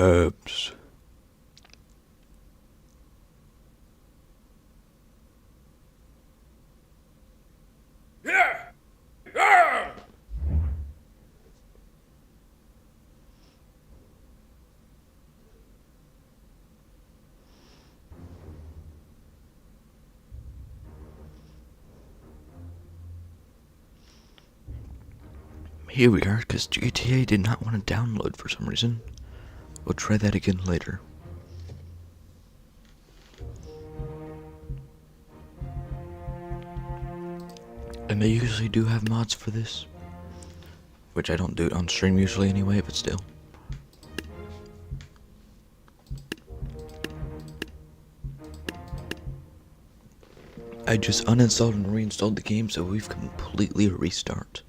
herbs. Here we are, because GTA did not want to download for some reason. We'll try that again later. And they usually do have mods for this, which I don't do on stream usually anyway, but still. I just uninstalled and reinstalled the game, so we've completely restarted.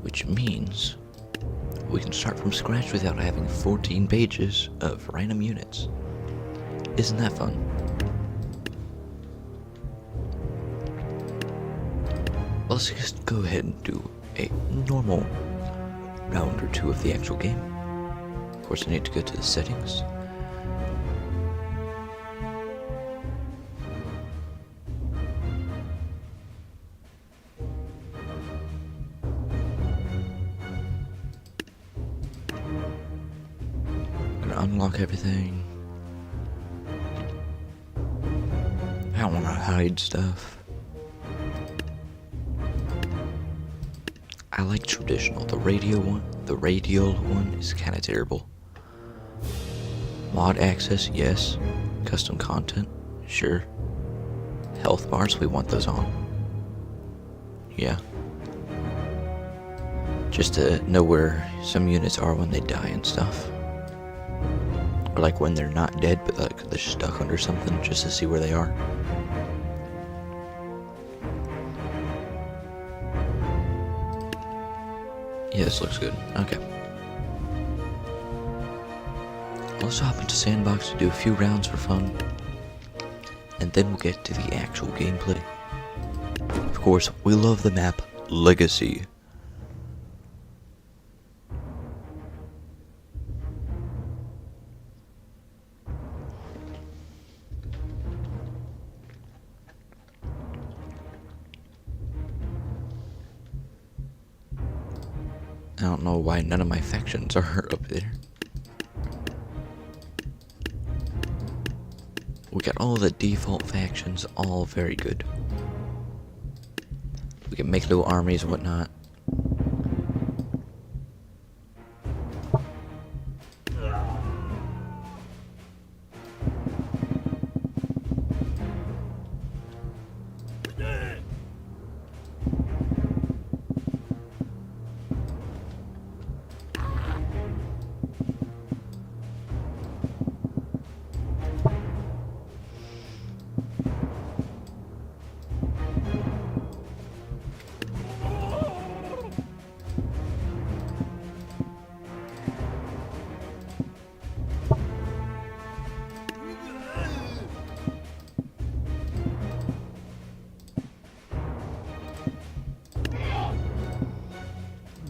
Which means we can start from scratch without having 14 pages of random units. Isn't that fun? Let's just go ahead and do a normal round or two of the actual game. Of course, I need to go to the settings. Unlock everything. I don't want to hide stuff. I like traditional. The radial one is kind of terrible. Mod access, yes. Custom content, sure. Health bars, we want those on. Yeah. Just to know where some units are when they die and stuff. Or like when they're not dead, but like they're stuck under something, just to see where they are. Yeah, this looks good. Okay. Let's hop into Sandbox to do a few rounds for fun. And then we'll get to the actual gameplay. Of course, we love the map Legacy. I don't know why none of my factions are up there. We got all the default factions, all very good. We can make little armies and whatnot.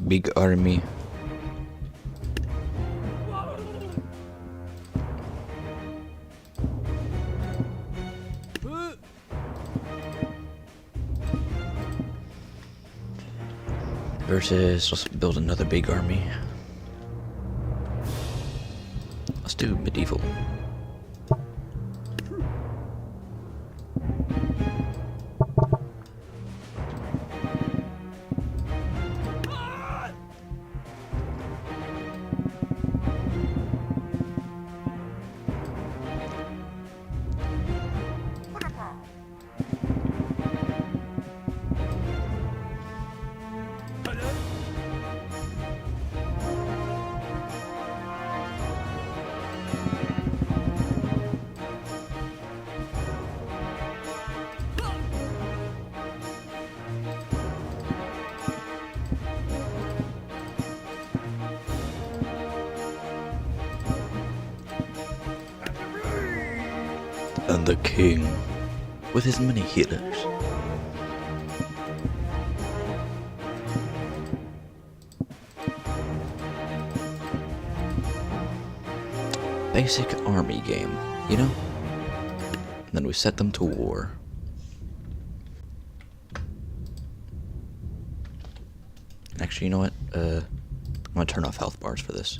Big army. Versus, let's build another big army. Let's do medieval. And the king with his many healers. basic army game, you know? And then we set them to war. Actually, you know what? I'm gonna turn off health bars for this.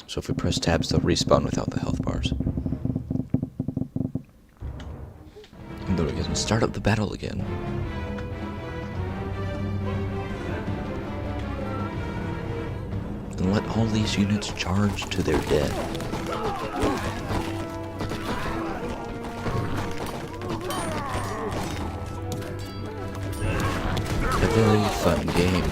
So if we press tabs, they'll respawn without the health bars. And then we can start up the battle again. And let all these units charge to their death. A very fun game.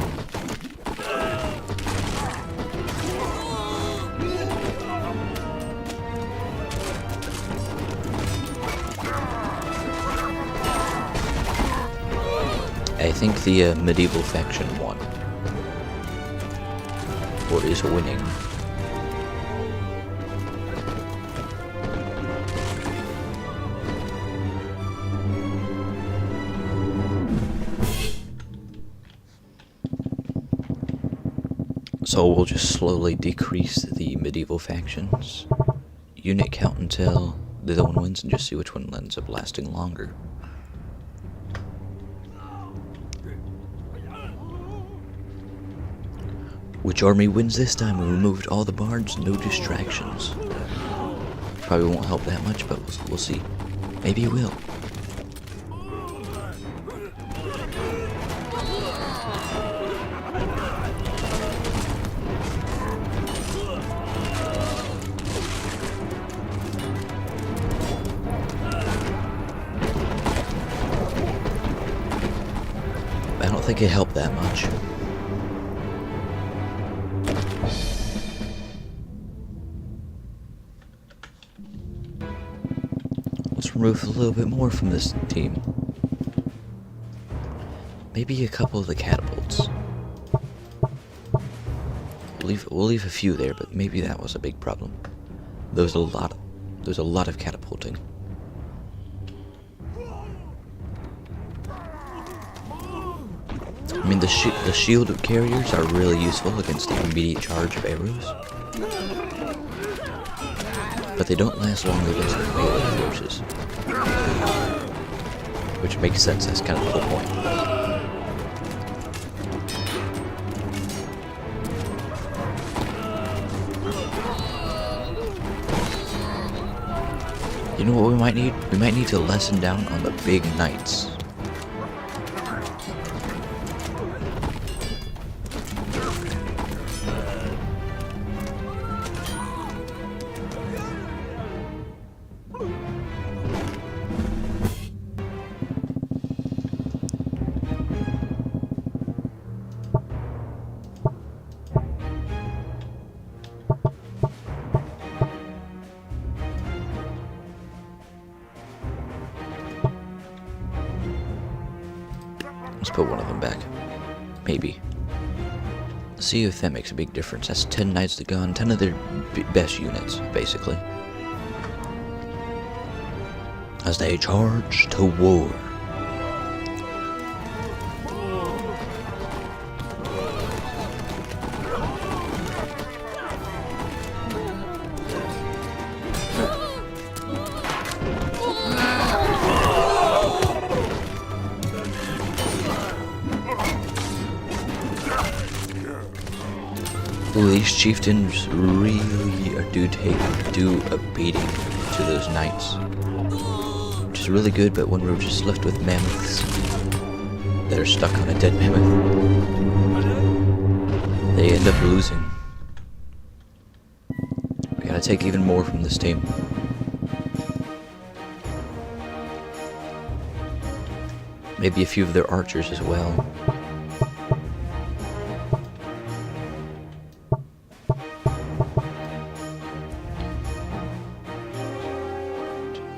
I think the medieval faction won. Or is winning. So we'll just slowly decrease the medieval factions unit count until the other one wins and just see which one ends up lasting longer. Which army wins this time? We removed all the bards, no distractions. Probably won't help that much, but we'll see. Maybe it will. I don't think it helped that much. Let's remove a little bit more from this team. Maybe a couple of the catapults. We'll leave a few there, but maybe that was a big problem. There's a lot of catapulting. I mean, the shield carriers are really useful against the immediate charge of arrows. But they don't last long against the melee forces. Which makes sense, that's kind of the whole point. You know what we might need? We might need to lessen down on the big knights. Let's put one of them back. Maybe. See if that makes a big difference. That's 10 knights to gun, 10 of their best units, basically. As they charge to war. Ooh, these chieftains really do a beating to those knights. Which is really good, but when we're just left with mammoths that are stuck on a dead mammoth, they end up losing. We gotta take even more from this team. Maybe a few of their archers as well.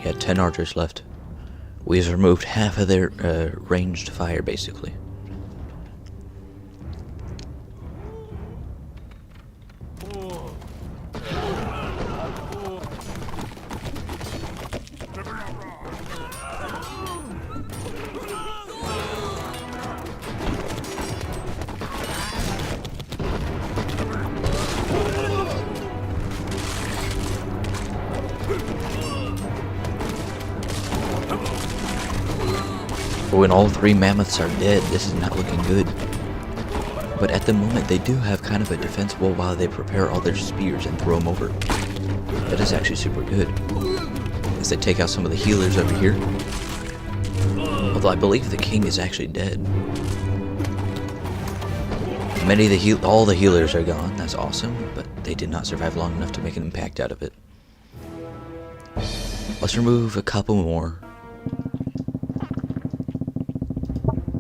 Yeah, 10 archers left. We've removed half of their ranged fire, basically. When all 3 mammoths are dead, this is not looking good. But at the moment, they do have kind of a defense wall while they prepare all their spears and throw them over. That is actually super good. As they take out some of the healers over here. Although I believe the king is actually dead. All the healers are gone. That's awesome, but they did not survive long enough to make an impact out of it. Let's remove a couple more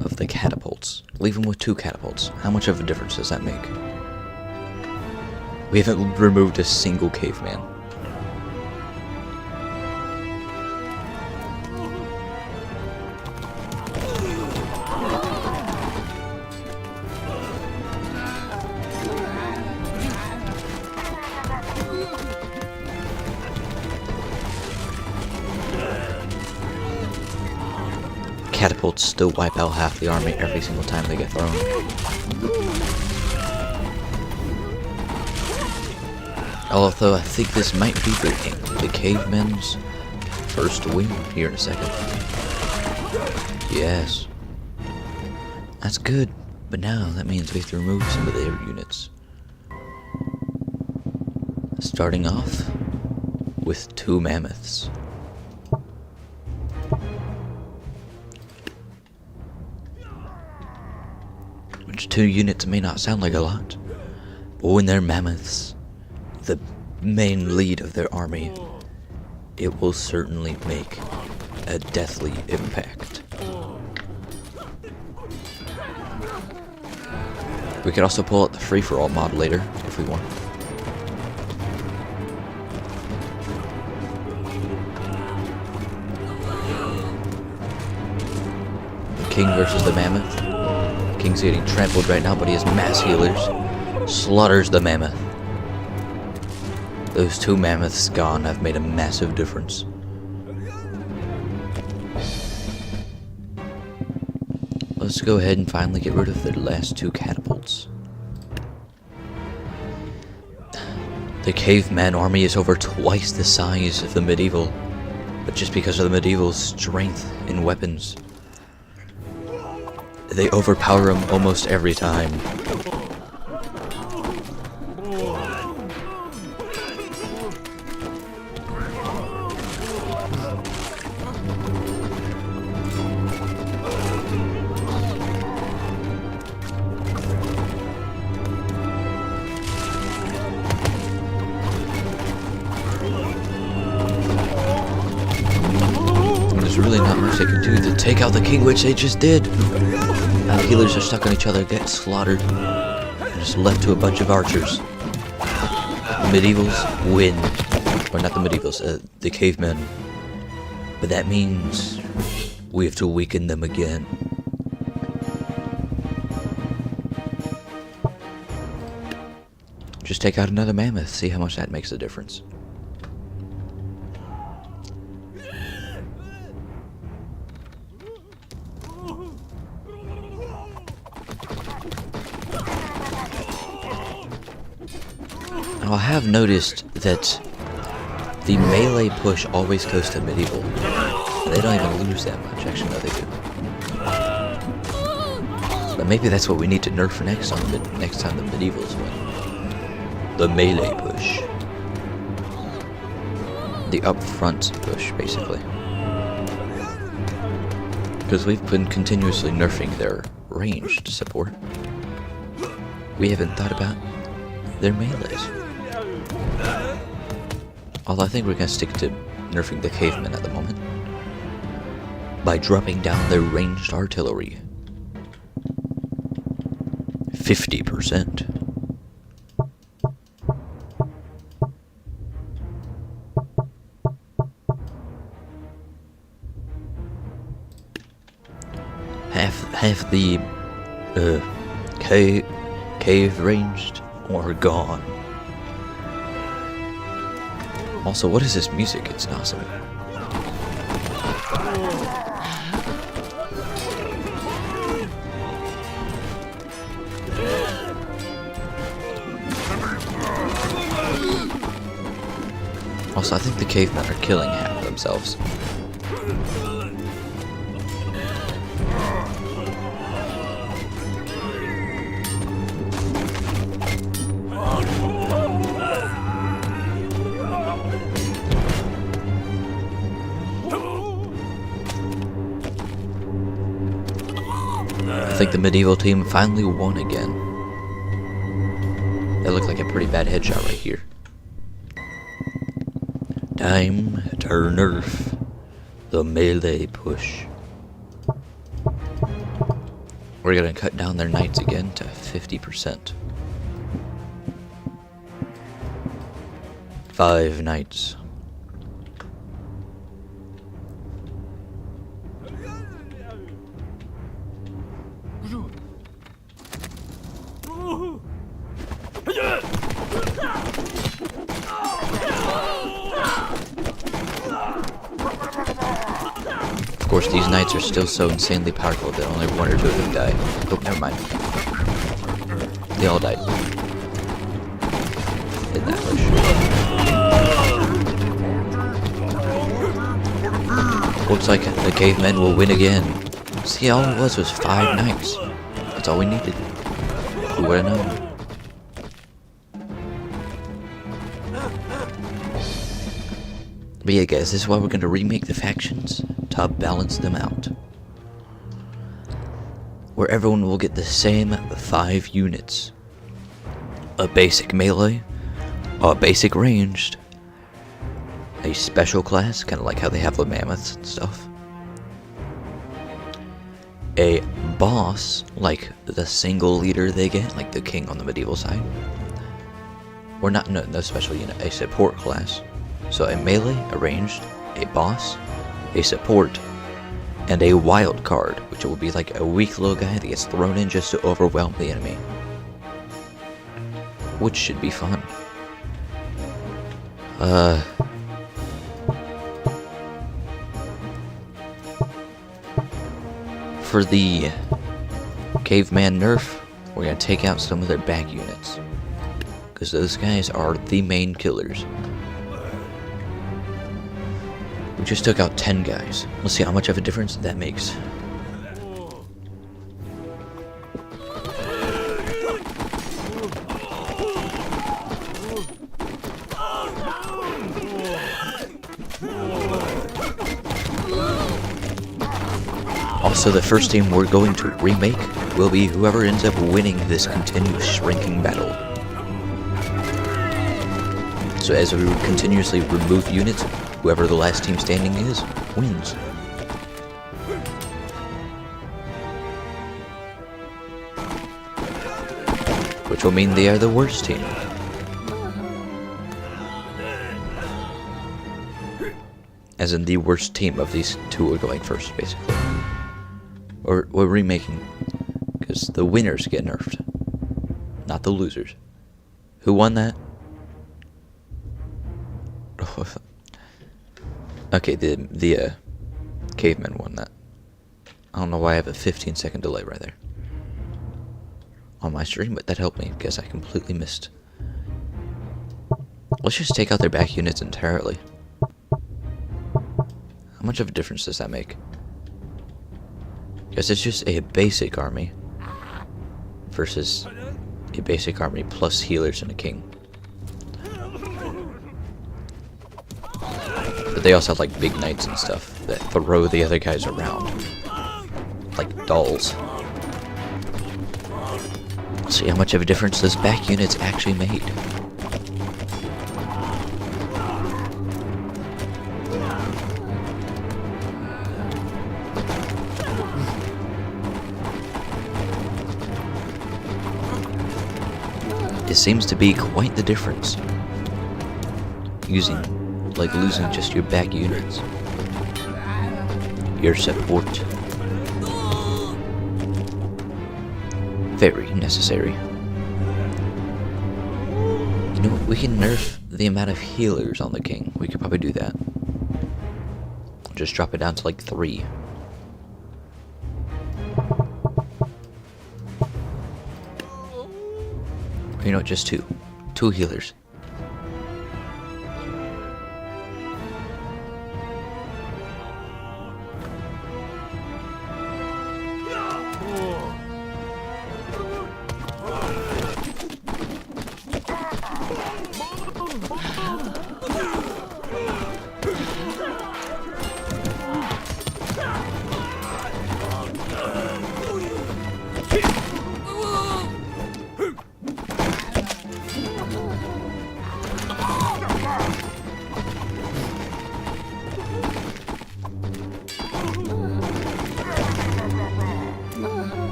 of the catapults. Leave them with 2 catapults. How much of a difference does that make? We haven't removed a single caveman. Catapults still wipe out half the army every single time they get thrown. Although I think this might be the cavemen's first win here in a second. Yes. That's good, but now that means we have to remove some of their units. Starting off with 2 mammoths. Which 2 units may not sound like a lot, but when they're mammoths, the main lead of their army, it will certainly make a deathly impact. We could also pull out the free-for-all mod later, if we want. The king versus the mammoth. King's getting trampled right now, but he has mass healers. Slaughters the mammoth. Those 2 mammoths gone have made a massive difference. Let's go ahead and finally get rid of the last 2 catapults. The caveman army is over twice the size of the medieval, but just because of the medieval's strength in weapons, they overpower them almost every time. There's really not much they can do to take out the king, which they just did. Now the healers are stuck on each other, get slaughtered, and just left to a bunch of archers. The medievals win. Or not the medievals, the cavemen. But that means we have to weaken them again. Just take out another mammoth, see how much that makes a difference. Now, I have noticed that the melee push always goes to medieval. They don't even lose that much. Actually, no, they do. But maybe that's what we need to nerf next time the medievals win. The melee push. The up-front push, basically. Because we've been continuously nerfing their ranged support. We haven't thought about their melees. Although I think we're going to stick to nerfing the cavemen at the moment. By dropping down their ranged artillery. 50%. Half the cave ranged or gone. Also, what is this music? It's awesome. Also, I think the cavemen are killing half themselves. think the medieval team finally won again. That looked like a pretty bad headshot right here. Time to nerf the melee push. We're gonna cut down their knights again to 50%. 5 knights. Of course, these knights are still so insanely powerful that only 1 or 2 of them die. Oh, never mind. They all died. In that push. Looks like the cavemen will win again. See, all it was 5 knights. That's all we needed. Who would have known? But yeah, guys, this is why we're going to remake the factions to balance them out. Where everyone will get the same 5 units. A basic melee, a basic ranged, a special class, kind of like how they have the mammoths and stuff. A boss, like the single leader they get, like the king on the medieval side. Or not, no special unit, a support class. So a melee, a ranged, a boss, a support, and a wild card, which will be like a weak little guy that gets thrown in just to overwhelm the enemy. Which should be fun. For the caveman nerf, we're gonna take out some of their back units. Because those guys are the main killers. We just took out 10 guys. Let's see how much of a difference that makes. Also, the first team we're going to remake will be whoever ends up winning this continuous shrinking battle. So as we continuously remove units, whoever the last team standing is, wins. Which will mean they are the worst team. As in the worst team of these 2 are going first, basically. Or we're remaking, because the winners get nerfed, not the losers. Who won that? Okay, the caveman won that. I don't know why I have a 15-second delay right there on my stream, but that helped me because I completely missed. Let's just take out their back units entirely. How much of a difference does that make? Because it's just a basic army versus a basic army plus healers and a king. But they also have like big knights and stuff that throw the other guys around like dolls. Let's see how much of a difference those back units actually made. It seems to be quite the difference. Losing just your back units. Your support. Very necessary. You know what? We can nerf the amount of healers on the king. We could probably do that. Just drop it down to like 3. You know, just 2. 2 healers.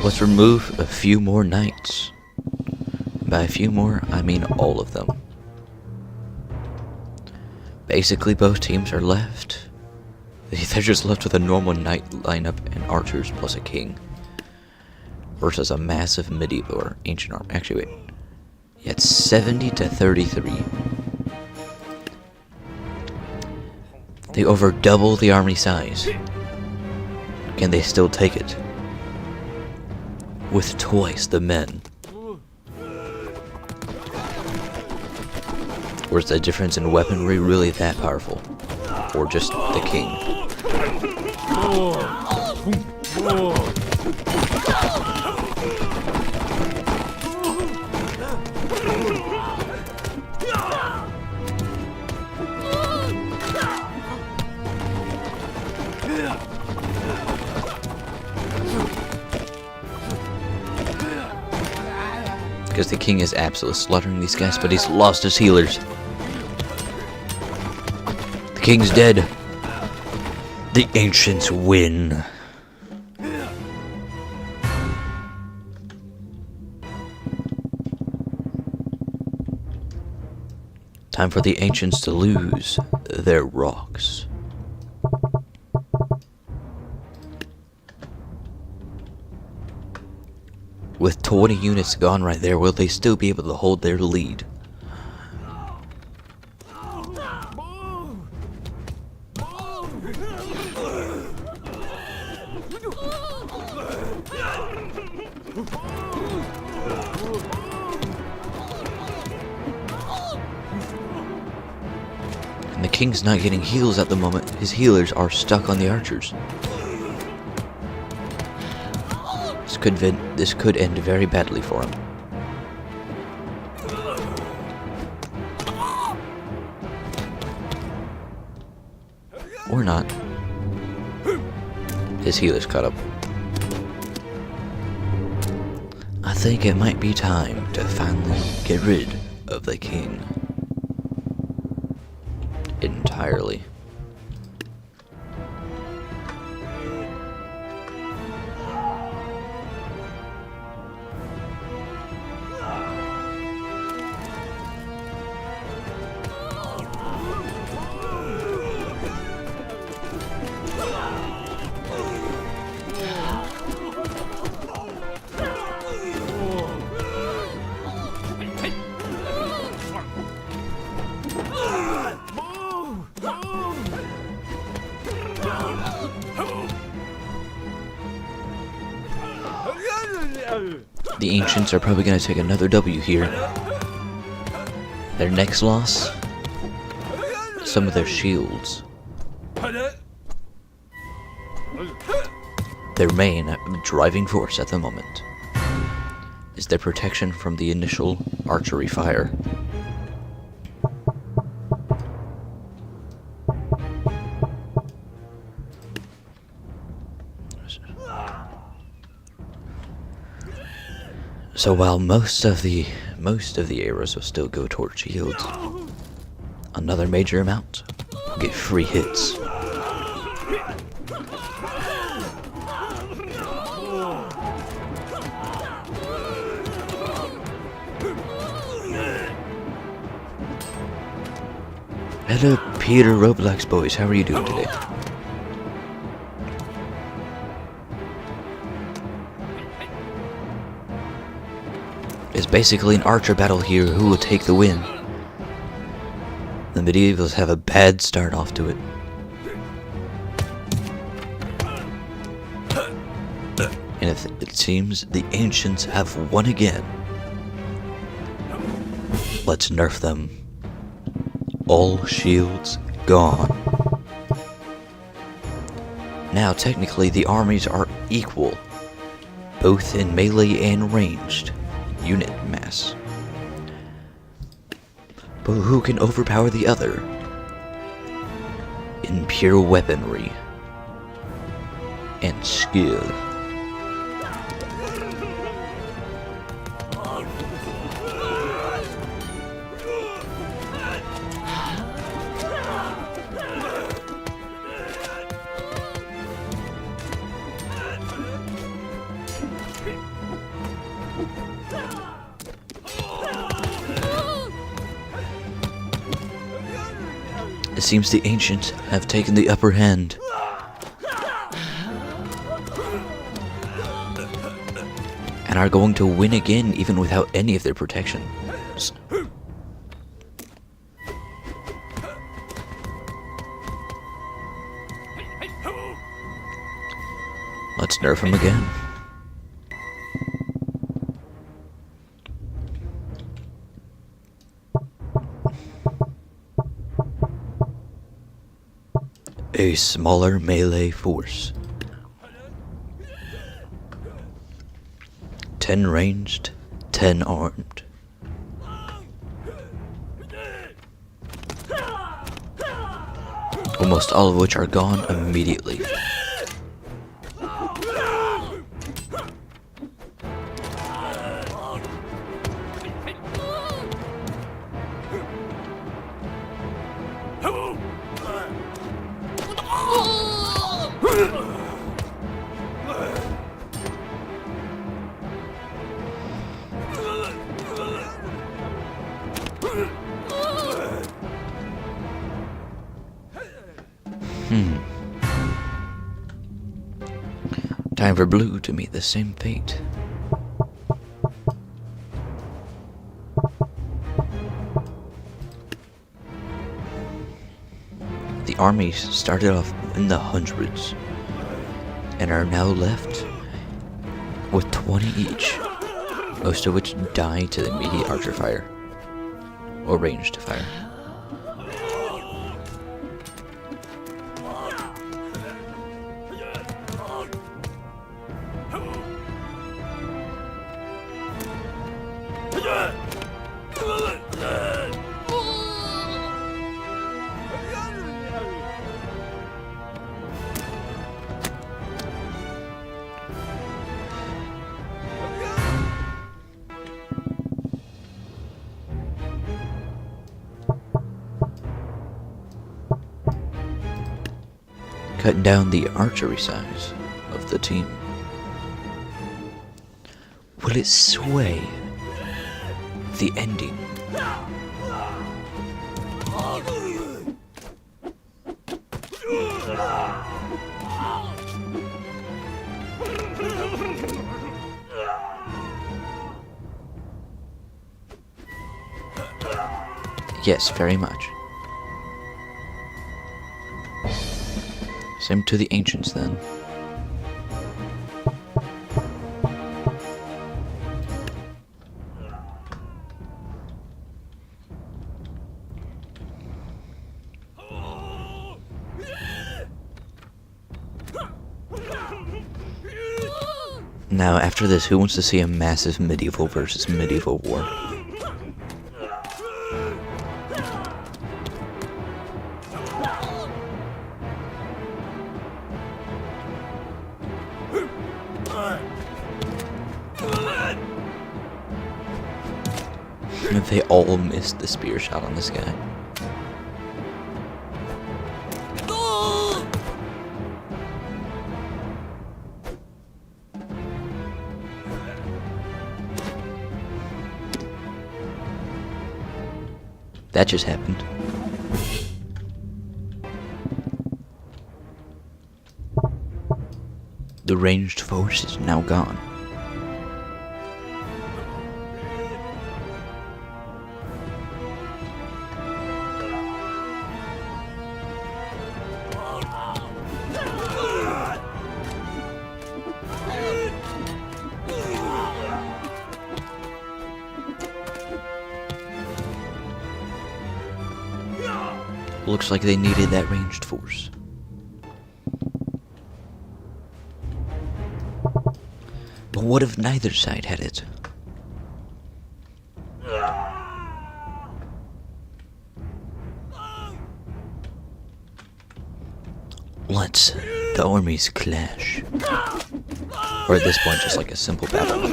Let's remove a few more knights. By a few more, I mean all of them. Basically, both teams are left. They're just left with a normal knight lineup and archers plus a king. Versus a massive medieval or ancient army. Actually, wait. Yeah, it's 70 to 33. They over double the army size. Can they still take it? With twice the men. Or is the difference in weaponry really that powerful? Or just the king? Because the king is absolutely slaughtering these guys, but he's lost his healers. The king's dead. The ancients win. Time for the ancients to lose their rocks. With 20 units gone right there, will they still be able to hold their lead? And the king's not getting heals at the moment. His healers are stuck on the archers. This could end very badly for him. Or not. His healers caught up. I think it might be time to finally get rid of the king. Entirely. The ancients are probably going to take another W here. Their next loss? Some of their shields. Their main driving force at the moment is their protection from the initial archery fire. So while most of the arrows will still go towards shields, another major amount will get free hits. Hello, Peter Roblox boys. How are you doing today? It's basically an archer battle here. Who will take the win? The medievals have a bad start off to it. And it seems the ancients have won again. Let's nerf them. All shields gone. Now technically the armies are equal, both in melee and ranged unit mass. But who can overpower the other? In pure weaponry and skill. It seems the ancients have taken the upper hand. And are going to win again even without any of their protection. Let's nerf him again. A smaller melee force. 10 ranged, 10 armed. Almost all of which are gone immediately. Time for blue to meet the same fate. The armies started off in the hundreds and are now left with 20 each, most of which die to the immediate archer fire or ranged fire. Cutting down the archery size of the team. Will it sway the ending? Yes, very much. Same to the ancients then. Now, after this, who wants to see a massive medieval versus medieval war? They all missed the spear shot on this guy. That just happened. The ranged force is now gone. Looks like they needed that ranged force. But what if neither side had it? Let's the armies clash. Or at this point, just like a simple battle.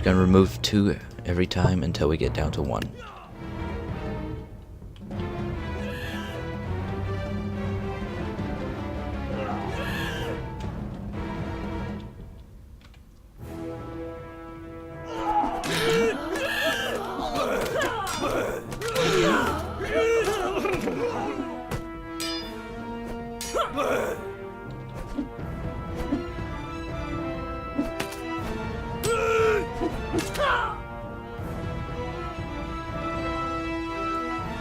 just gonna remove 2 every time until we get down to 1.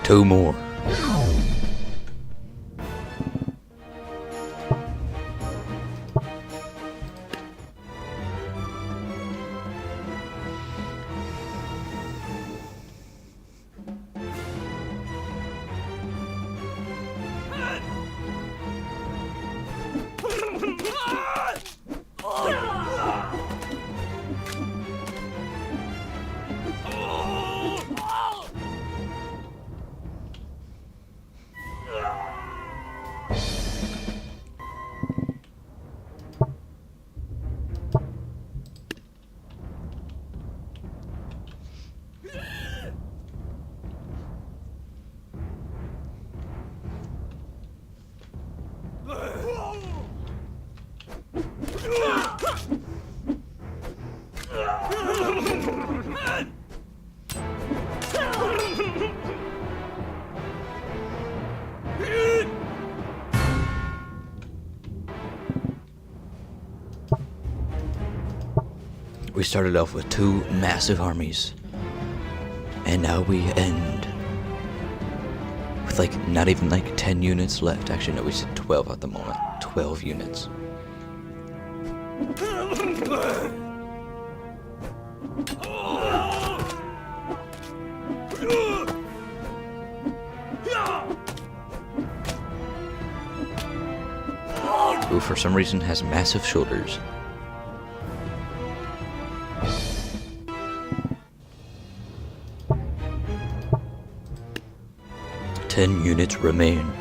Two more. We started off with 2 massive armies, and now we end with like not even like 10 units left. Actually, no, we said 12 at the moment. 12 units. Who for some reason has massive shoulders. Ten units remain.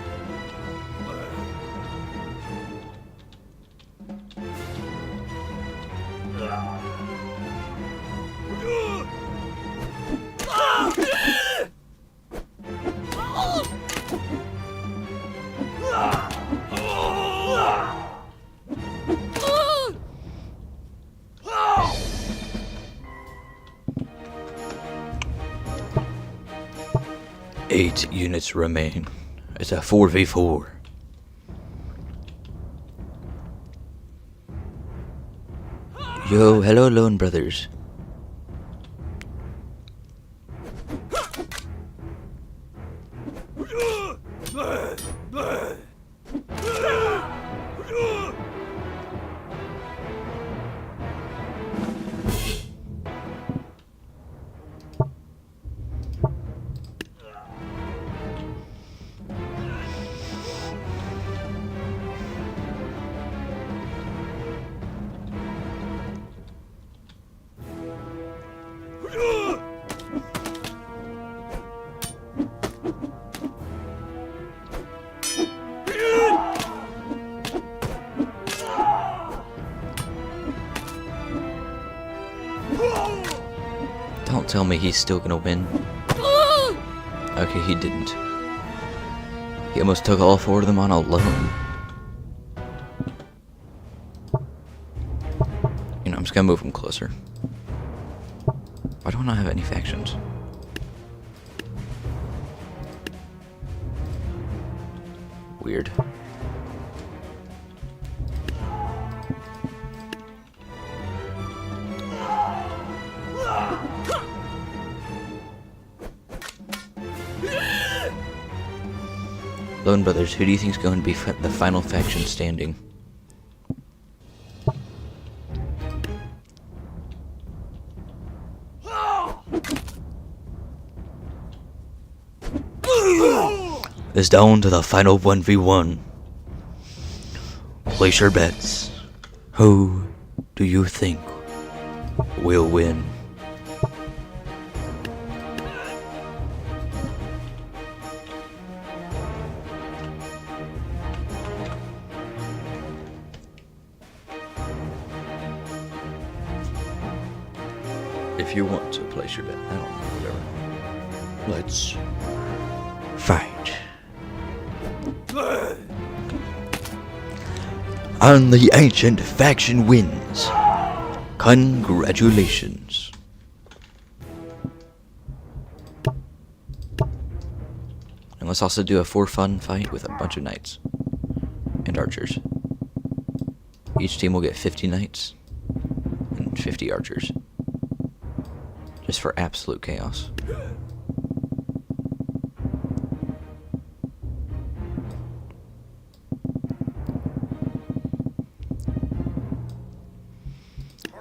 Eight units remain. It's a 4v4. Yo, hello, Lone Brothers. Don't tell me he's still gonna win. Okay, he didn't. He almost took all 4 of them on alone. You know, I'm just gonna move him closer. Why don't I have any factions? Weird. Lone Brothers, who do you think is going to be the final faction standing? It's down to the final 1v1. Place your bets. Who do you think will win? if you want to place your bet. I don't know, whatever. Let's fight. And the ancient faction wins. Congratulations. And let's also do a for fun fight with a bunch of knights and archers. Each team will get 50 knights and 50 archers. Just for absolute chaos.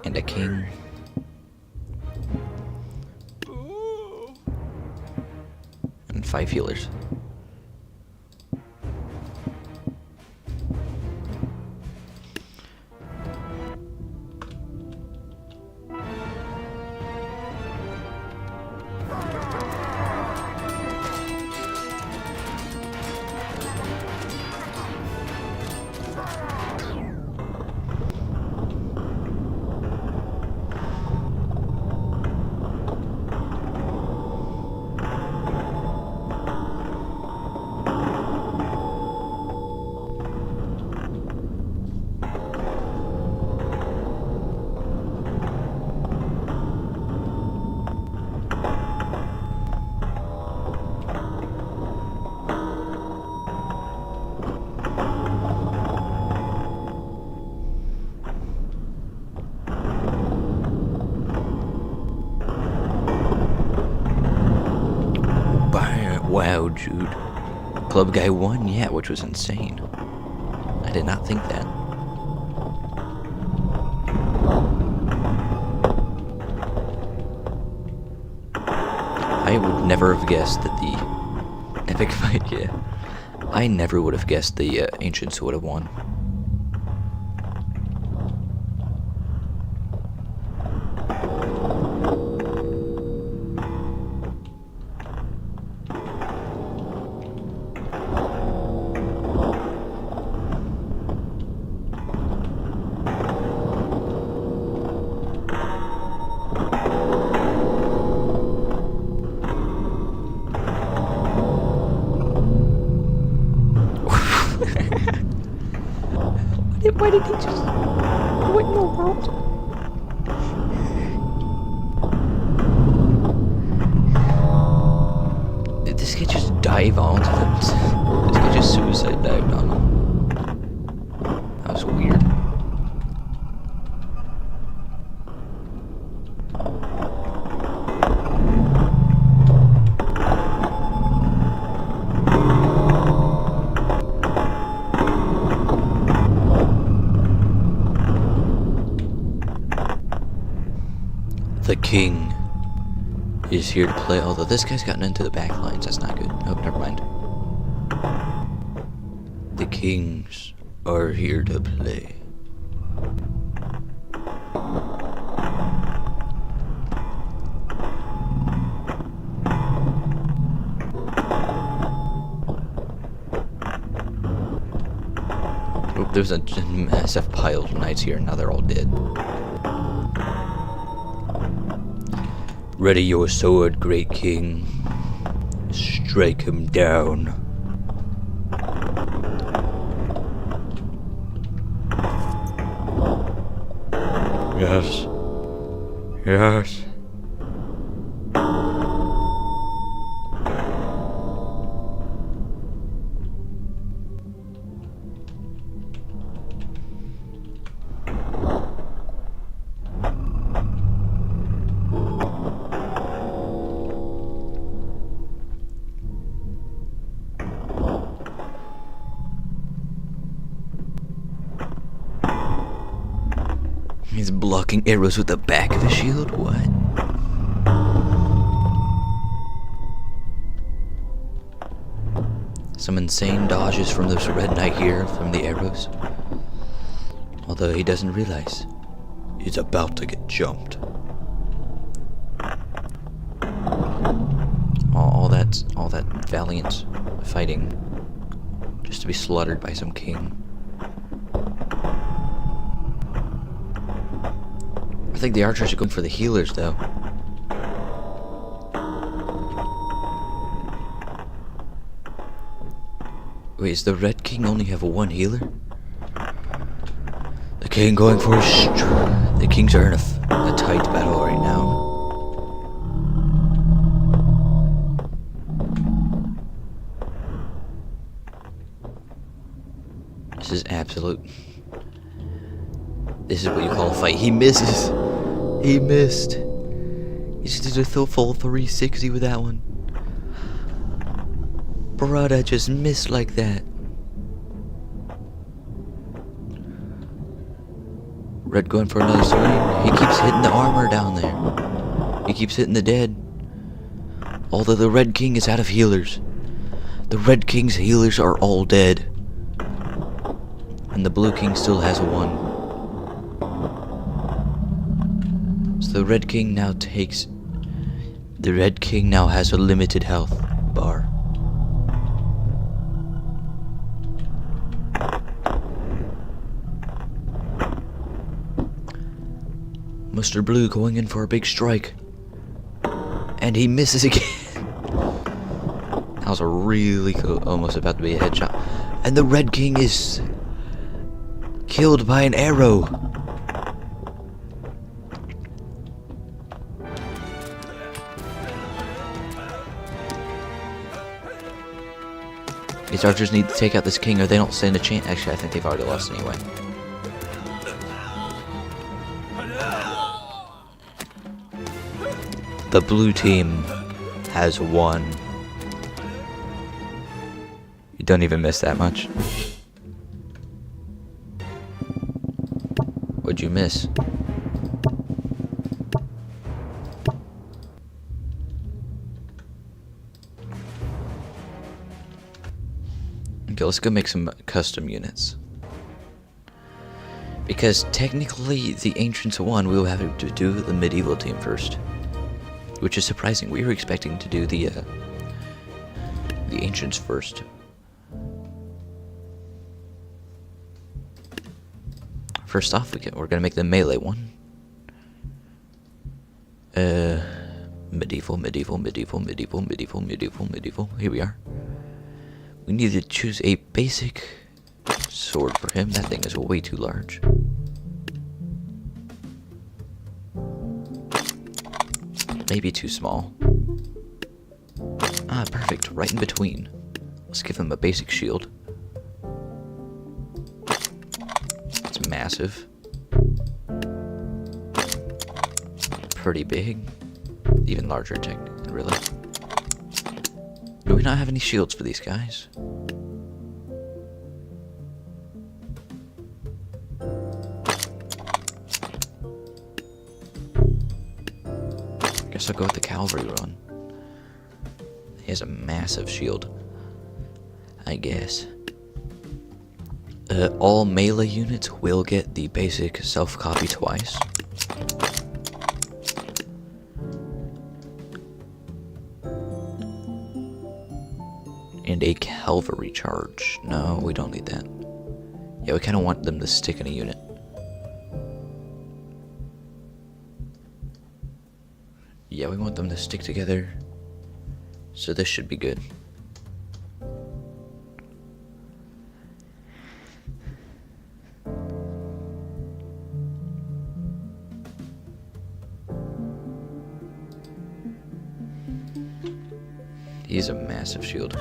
And a king. And 5 healers. Wow, Jude. Club guy won, yeah, which was insane. I did not think that. I would never have guessed that the epic fight, yeah. I never would have guessed the ancients would have won. Why did he just... What in the world? Did this guy just dive onto them? This guy just suicide dived on them. That was weird. The king is here to play, although this guy's gotten into the back lines. That's not good. Oh, never mind. The kings are here to play. Oh, there's a massive pile of knights here, now they're all dead. Ready your sword, great king. Strike him down. Yes. Yes. He's blocking arrows with the back of his shield? What? Some insane dodges from this red knight here, from the arrows. Although he doesn't realize he's about to get jumped. All that valiant fighting just to be slaughtered by some king. I think the archers are going for the healers, though. Wait, does the Red King only have one healer? The King going for a the Kings are in a tight battle right now. This is absolute. This is what you call a fight. He misses. He missed. He just did a full 360 with that one. Brother just missed like that. Red going for another swing. He keeps hitting the armor down there. He keeps hitting the dead. Although the Red King is out of healers. The Red King's healers are all dead. And the Blue King still has a 1. So the Red King now takes... The Red King now has a limited health bar. Mr. Blue going in for a big strike. And he misses again. That was a really cool, almost about to be a headshot. And the Red King is killed by an arrow. These archers need to take out this king or they don't stand a chance. Actually, I think they've already lost anyway. The blue team has won. You don't even miss that much. What'd you miss? Okay, let's go make some custom units. Because technically the Ancients won, we will have to do the medieval team first. Which is surprising. We were expecting to do the Ancients first. First off, we're gonna make the melee one. Medieval. Here we are. We need to choose a basic sword for him. That thing is way too large. Maybe too small. Ah, perfect. Right in between. Let's give him a basic shield. It's massive. Pretty big. Even larger, technically, really. Do we not have any shields for these guys? Guess I'll go with the cavalry run. He has a massive shield, I guess. All melee units will get the basic self-copy twice. And a cavalry charge. No, we don't need that. Yeah, we kind of want them to stick in a unit. Yeah, we want them to stick together. So this should be good. He's a massive shield.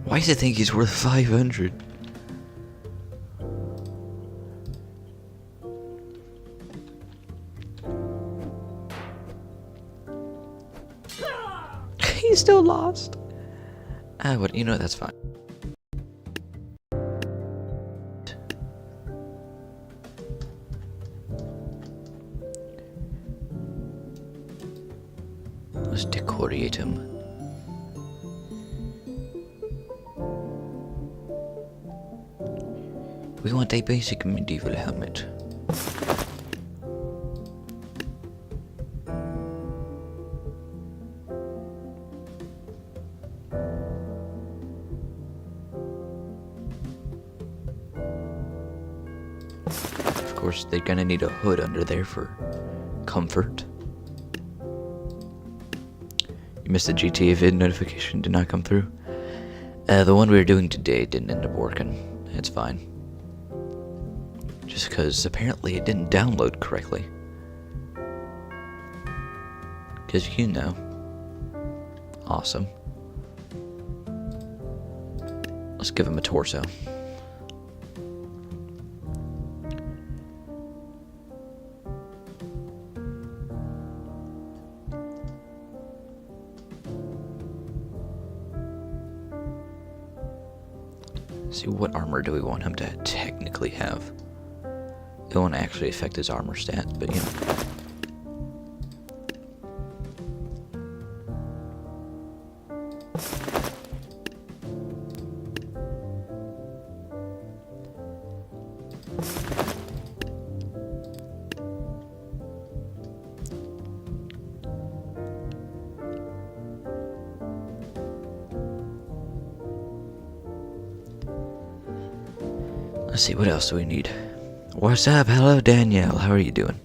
Why does it think he's worth 500? He's still lost. Ah, what? You know, that's fine. Let's decorate him. We want a basic medieval helmet. Of course, they're gonna need a hood under there for comfort. You missed the GTA vid notification, did not come through. The one we were doing today didn't end up working. It's fine. Just because apparently it didn't download correctly. Because you know. Awesome. Let's give him a torso. See, what armor do we want him to technically have? It won't actually affect his armor stat, but you know. Let's see, what else do we need? What's up? Hello, Danielle. How are you doing?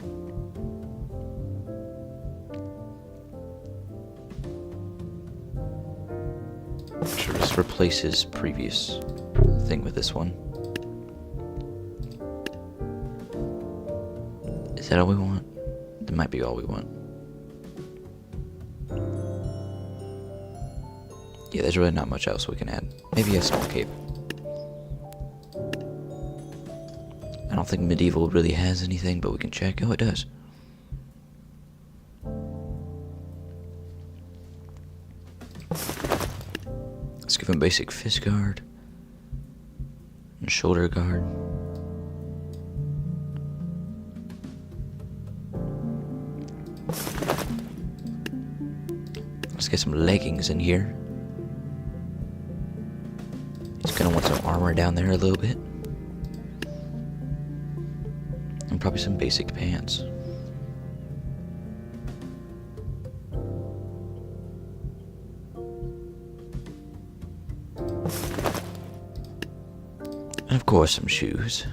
Sure, just replace his previous thing with this one. Is that all we want? That might be all we want. Yeah, there's really not much else we can add. Maybe a small cape. I don't think medieval really has anything, but we can check. Oh, it does. Let's give him basic fist guard and shoulder guard. Let's get some leggings in here. He's gonna want some armor down there a little bit. And probably some basic pants. And of course some shoes.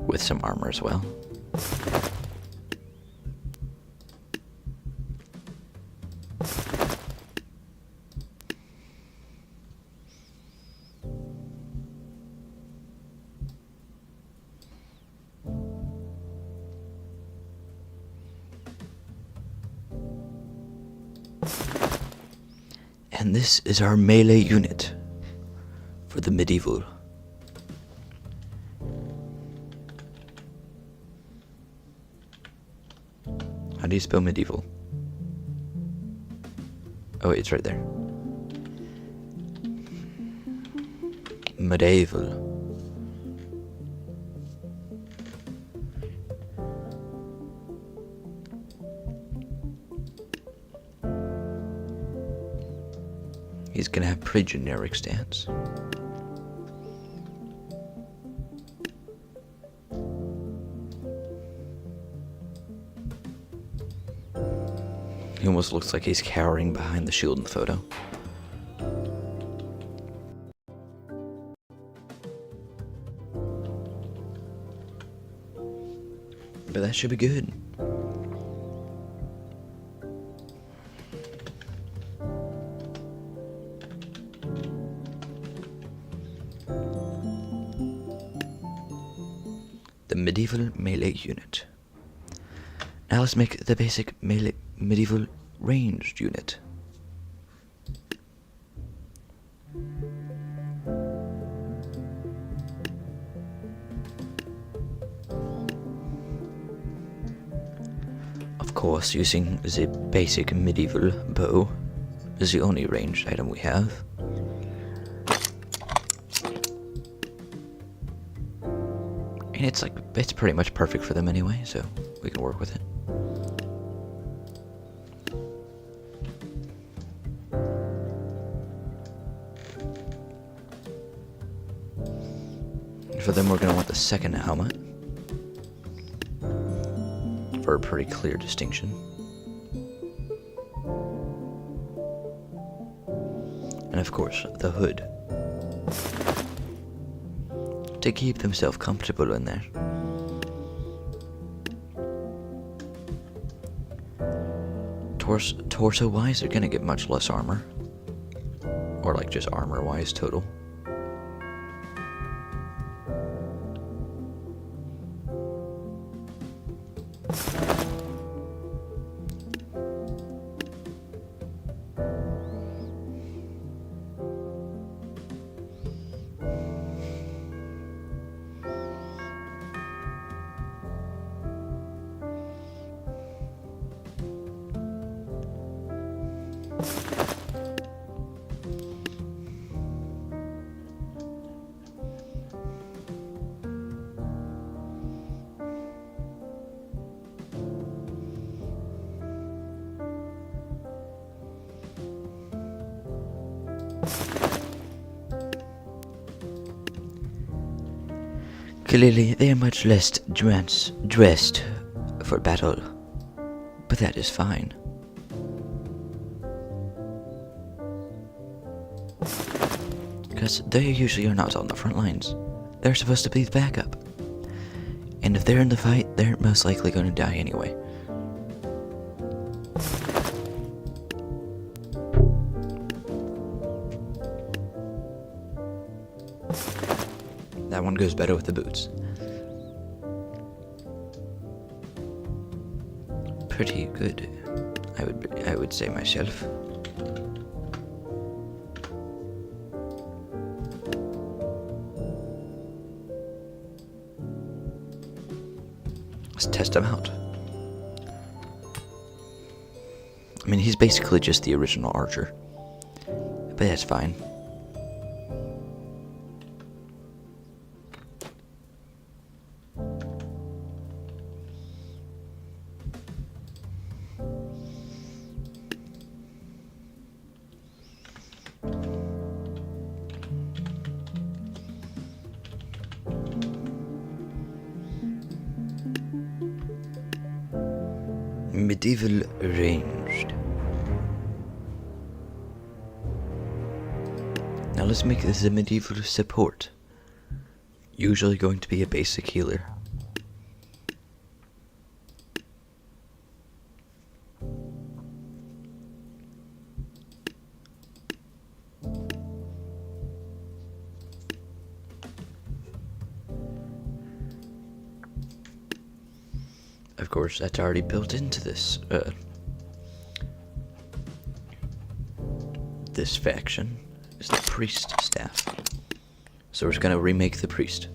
With some armor as well. And this is our melee unit for the medieval. How do you spell medieval? Oh, it's right there. Medieval. He's gonna have pretty generic stats. He almost looks like he's cowering behind the shield in the photo. But that should be good. The medieval melee unit. Now let's make the basic medieval ranged unit. Of course, using the basic medieval bow is the only ranged item we have. And it's pretty much perfect for them anyway, so we can work with it. For them, we're going to want the second helmet for a pretty clear distinction. And of course, the hood. to keep themselves comfortable in there. Torso-wise, they're gonna get much less armor. Or like just armor-wise total. Clearly, they are much less dressed for battle, but that is fine. Because they usually are not on the front lines. They're supposed to be the backup. And if they're in the fight, they're most likely going to die anyway. That one goes better with the boots. Pretty good, I would say myself. Let's test him out. I mean, he's basically just the original archer, but that's fine. Medieval ranged. Now let's make this a medieval support. Usually going to be a basic healer. Of course, that's already built into this, this faction, is the priest staff. So we're just gonna remake the priest.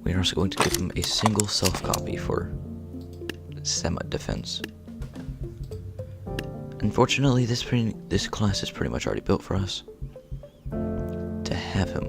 We're also going to give him a single self-copy for semi-defense. Unfortunately, this class is pretty much already built for us to have him.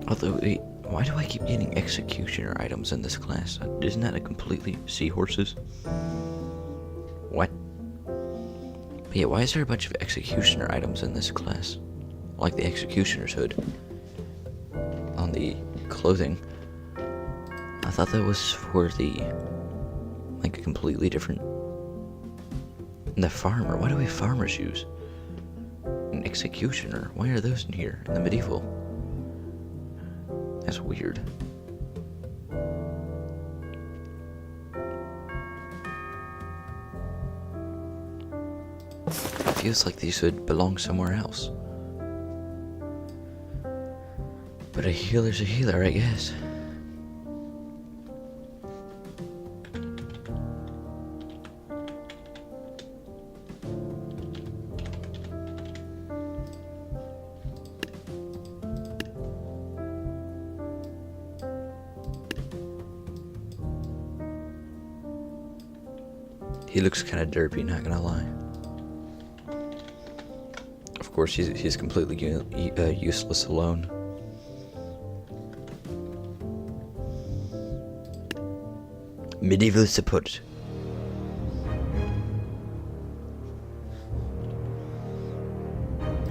Although, wait, why do I keep getting executioner items in this class? Isn't that a completely seahorses? What? But yeah, why is there a bunch of executioner items in this class? Like the executioner's hood on the clothing. I thought that was for the, like, a completely different. And the farmer, why do we have farmer's shoes? An executioner, why are those in here in the medieval? That's weird. It feels like these would belong somewhere else. But a healer's a healer, I guess. He looks kind of derpy, not gonna lie. Of course, he's completely useless alone. Medieval support.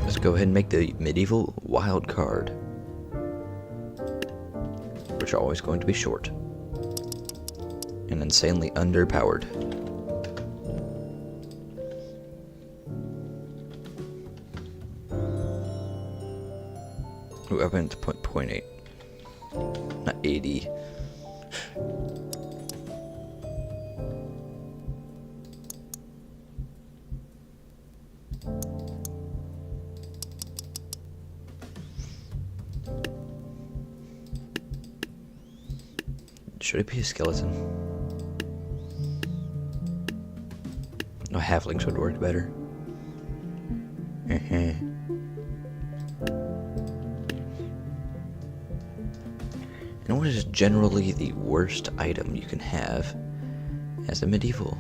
Let's go ahead and make the medieval wild card, which are always going to be short and insanely underpowered. Ooh, I went to 0.8, not 80. Should it be a skeleton? No, halflings would work better. And what is generally the worst item you can have as a medieval?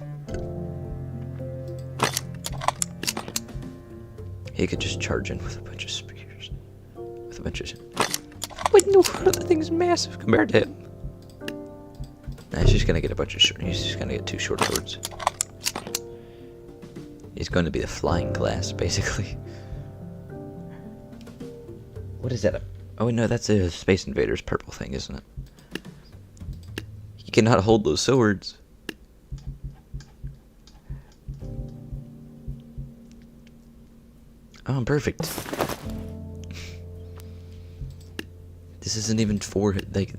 He could just charge in with a bunch of spears. With a bunch of... What in the world? That thing's massive compared to him. Nah, he's just gonna get a bunch of short... He's just gonna get 2 short swords. He's going to be the flying class, basically. What is that? Oh no, that's a Space Invaders purple thing, isn't it? He cannot hold those swords. Oh, perfect. This isn't even for, like...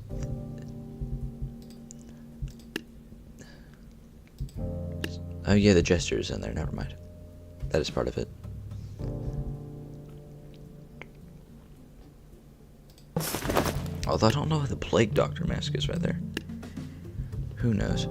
Oh yeah, the gesture is in there, never mind. That is part of it. Although I don't know if the Plague Doctor mask is right there. Who knows?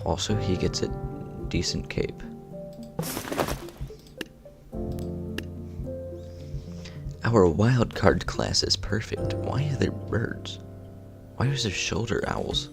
Also, he gets a decent cape. Our wild card class is perfect. Why are there birds? Why is there shoulder owls?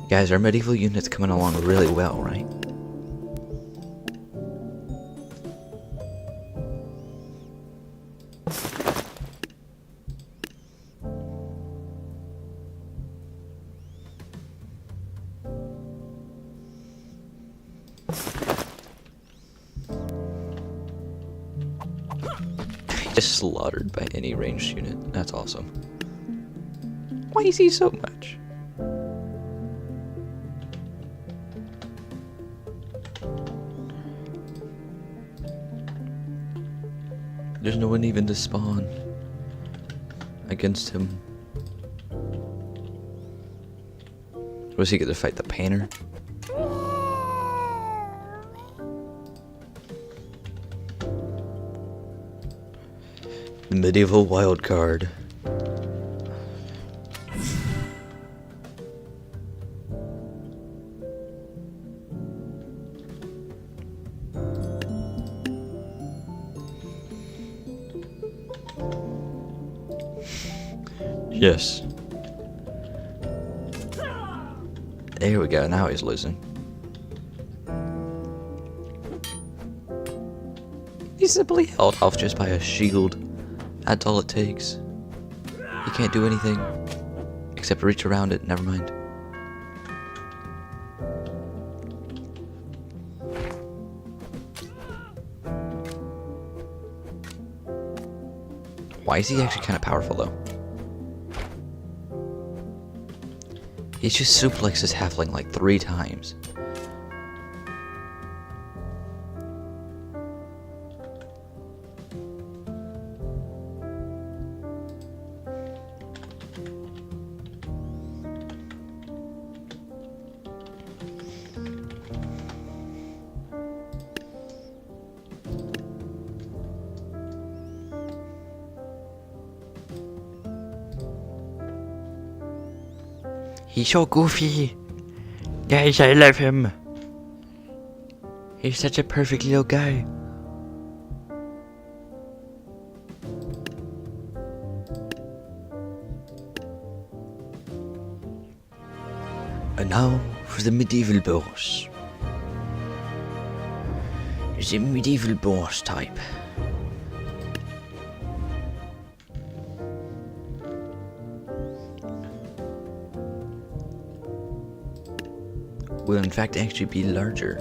Guys, our medieval unit's coming along really well, right? Just slaughtered by any ranged unit. That's awesome. Why is he so much? There's no one even to spawn against him. Was he gonna fight the painter? medieval wild card. Yes. There we go, now he's losing. He's simply held off just by a shield. That's all it takes. He can't do anything except reach around it, never mind. Why is he actually kind of powerful though? He just suplexed his halfling like 3 times. He's so goofy. Guys, I love him. He's such a perfect little guy. And now for the medieval boss. The medieval boss type. Will in fact actually be larger,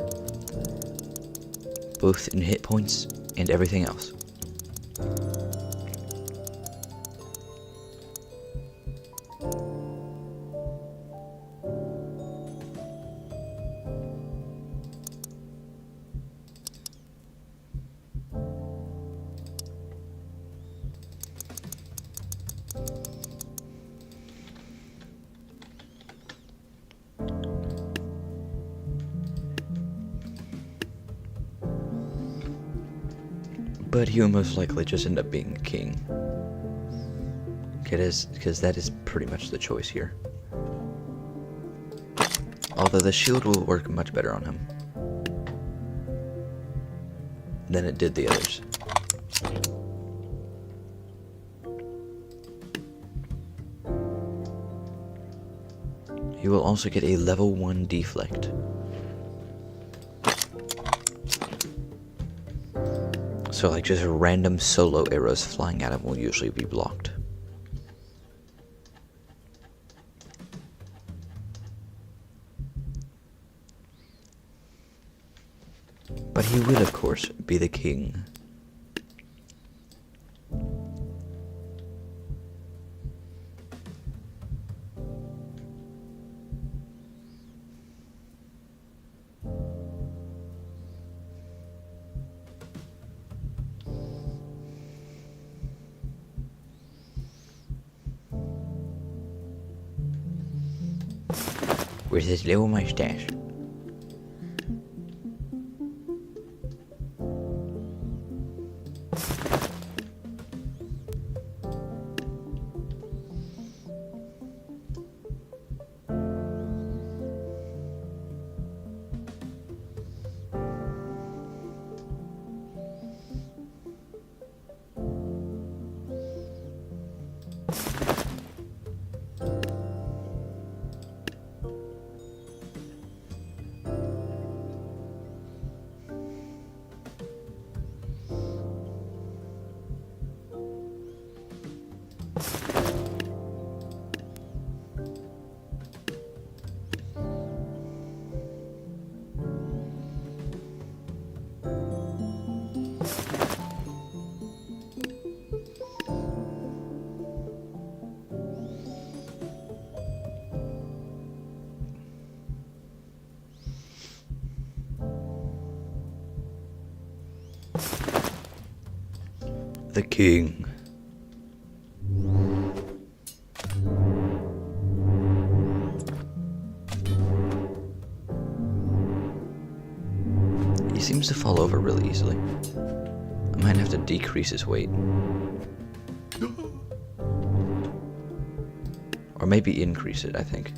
both in hit points and everything else. But he will most likely just end up being king. Because that is pretty much the choice here. Although the shield will work much better on him than it did the others. He will also get a level 1 deflect. So like just random solo arrows flying at him will usually be blocked. But he will of course be the king. With his little mustache. The king. He seems to fall over really easily. I might have to decrease his weight. maybe increase it, I think.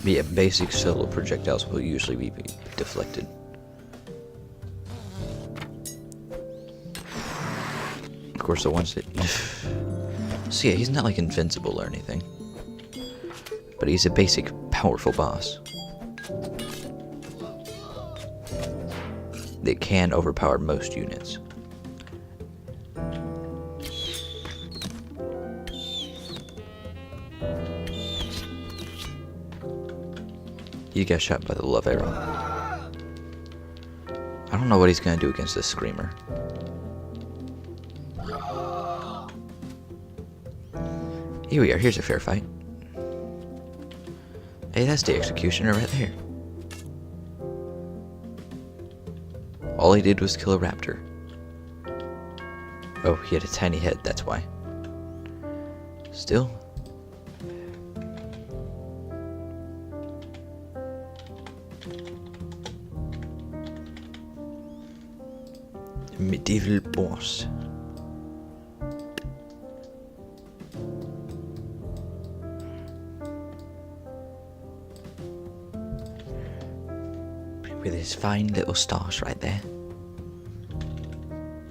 Yeah, basic solo projectiles will usually be deflected. Of course, the ones that... So yeah, he's not like invincible or anything. But he's a basic, powerful boss. That can overpower most units. He got shot by the love arrow. I don't know what he's gonna do against this screamer. Here we are, here's a fair fight. Hey, that's the executioner right there. All he did was kill a raptor. Oh, he had a tiny head, that's why. Still. Medieval boss. With his fine little stars right there.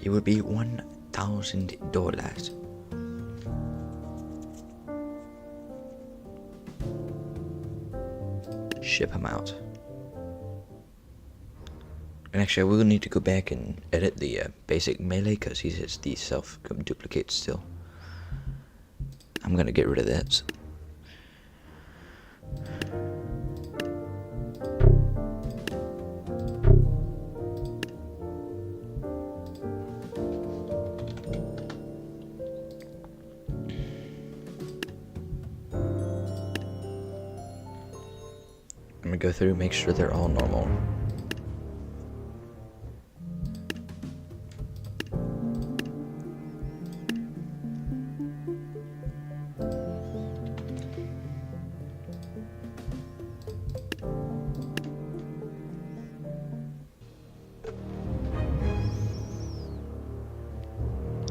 It would be $1,000. Ship him out. And actually, I will need to go back and edit the basic melee because he has the self-duplicate still. I'm gonna get rid of that. I'm gonna go through and make sure they're all normal.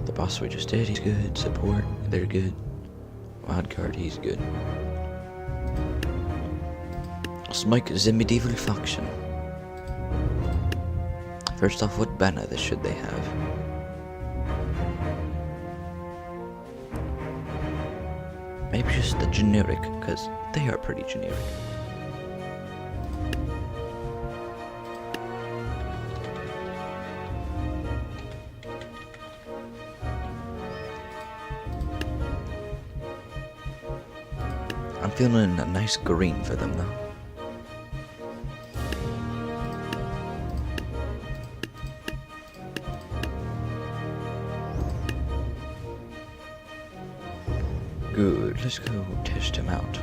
The boss we just did, he's good. Support, they're good. Wildcard, he's good. Let's make the medieval faction. First off, what banner should they have? Maybe just the generic, because they are pretty generic. I'm feeling a nice green for them though. Good, let's go test him out.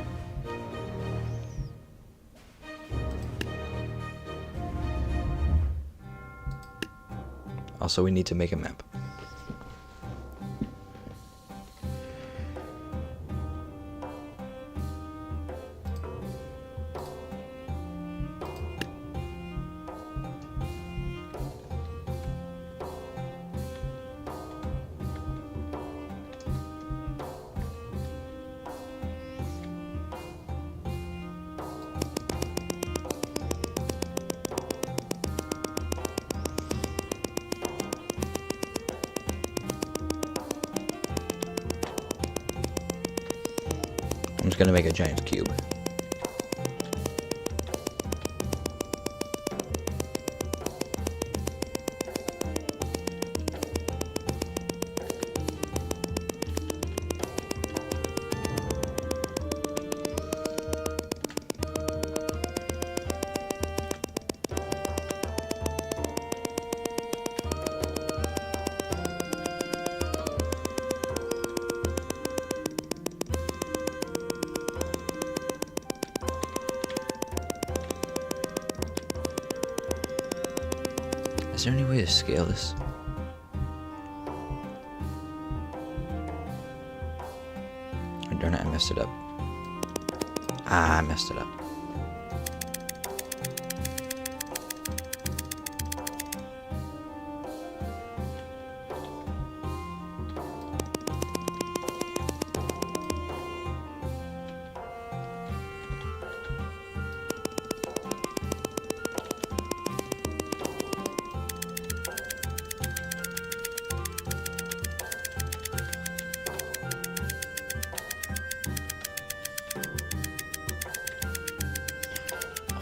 Also, we need to make a map. I'm just gonna make a giant cube. Is there any way to scale this? messed it up. I messed it up.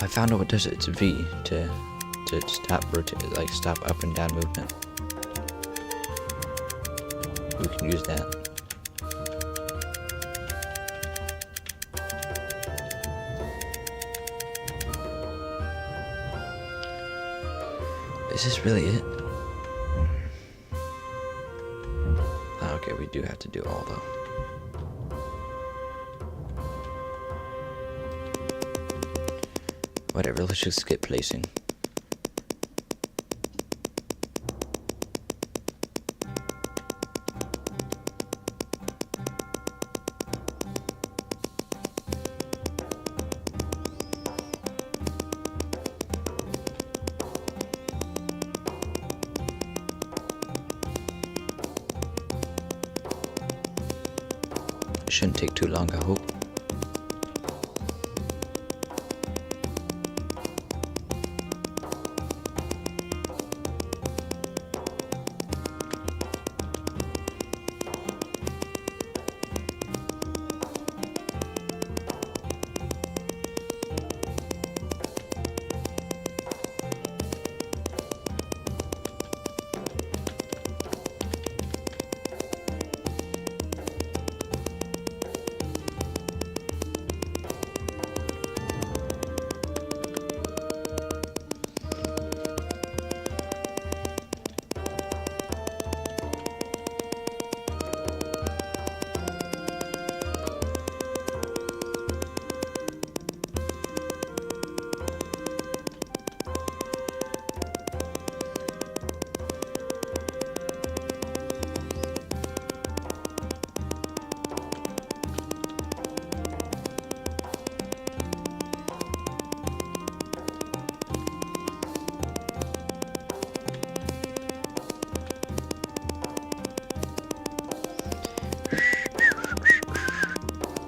I found out what does it. It's V to stop rotate, like stop up and down movement. We can use that. Is this really it? Oh, okay, we do have to do all though. Whatever, let's just skip placing. It shouldn't take too long, I hope.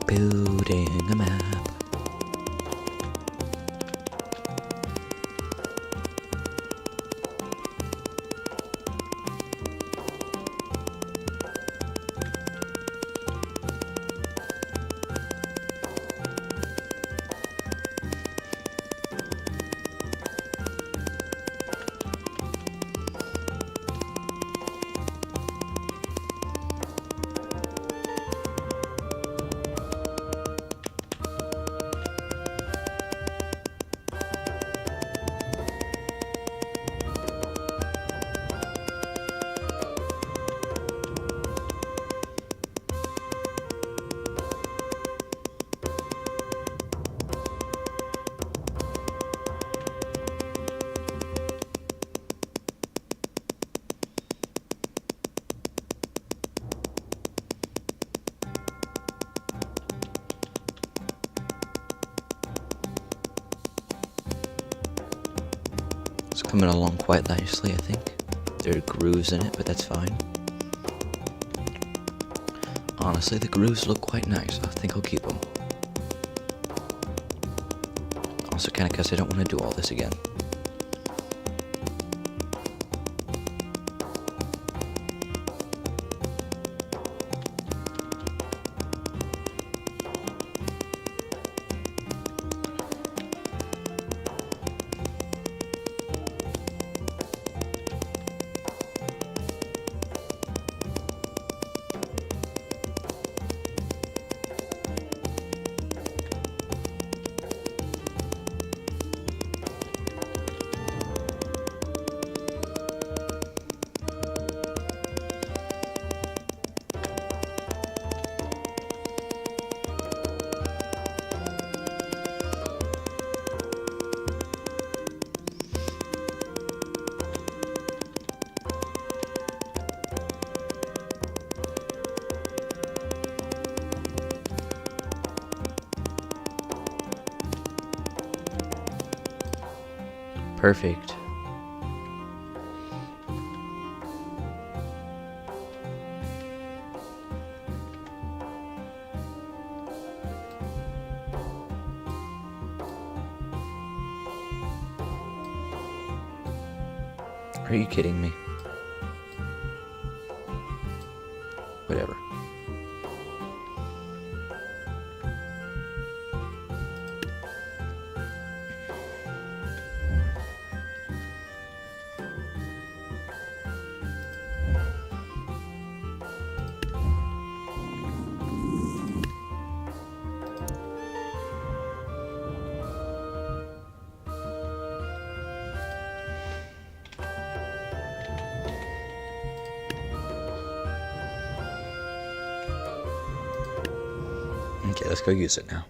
Building a map. It's coming along quite nicely, I think. There are grooves in it, but that's fine. Honestly, the grooves look quite nice. I think I'll keep them. Also, kind of because I don't want to do all this again. Perfect. Are you kidding me? Whatever. Okay, let's go use it now.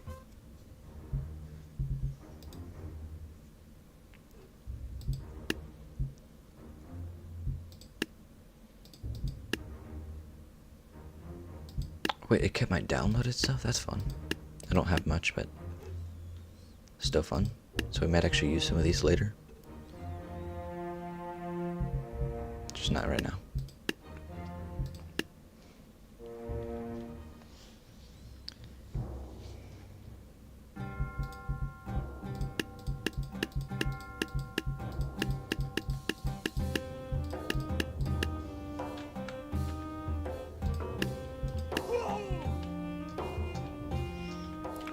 Wait, it kept my downloaded stuff? That's fun. I don't have much, but still fun. So we might actually use some of these later. Just not right now.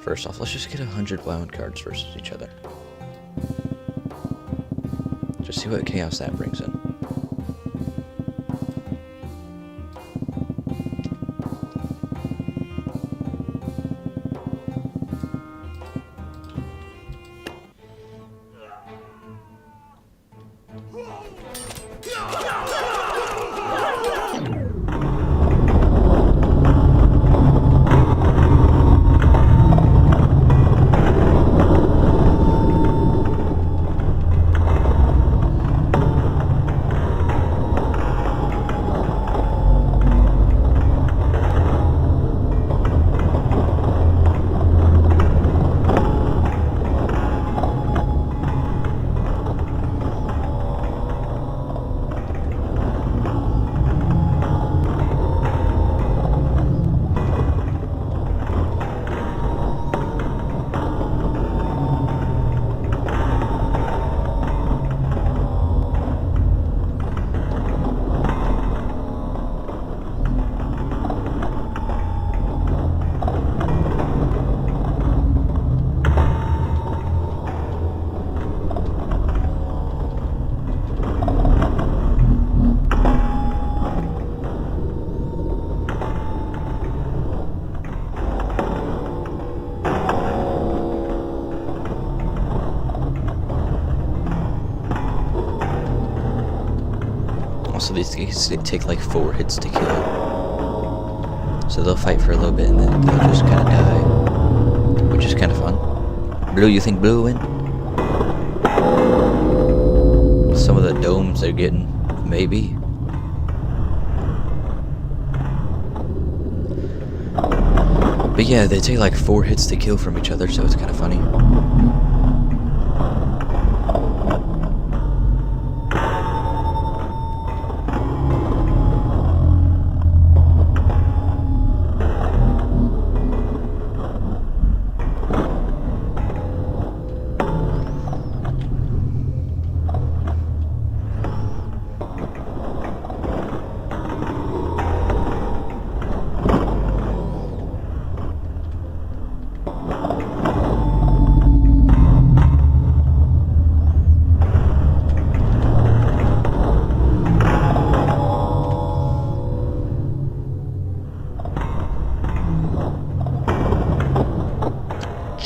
First off, let's just get 100 wild cards versus each other. Just see what chaos that brings in. Also, these guys take like 4 hits to kill. So they'll fight for a little bit and then they'll just kind of die. Which is kind of fun. Blue, you think Blue will win? Some of the domes they're getting, maybe. But yeah, they take like 4 hits to kill from each other, so it's kind of funny.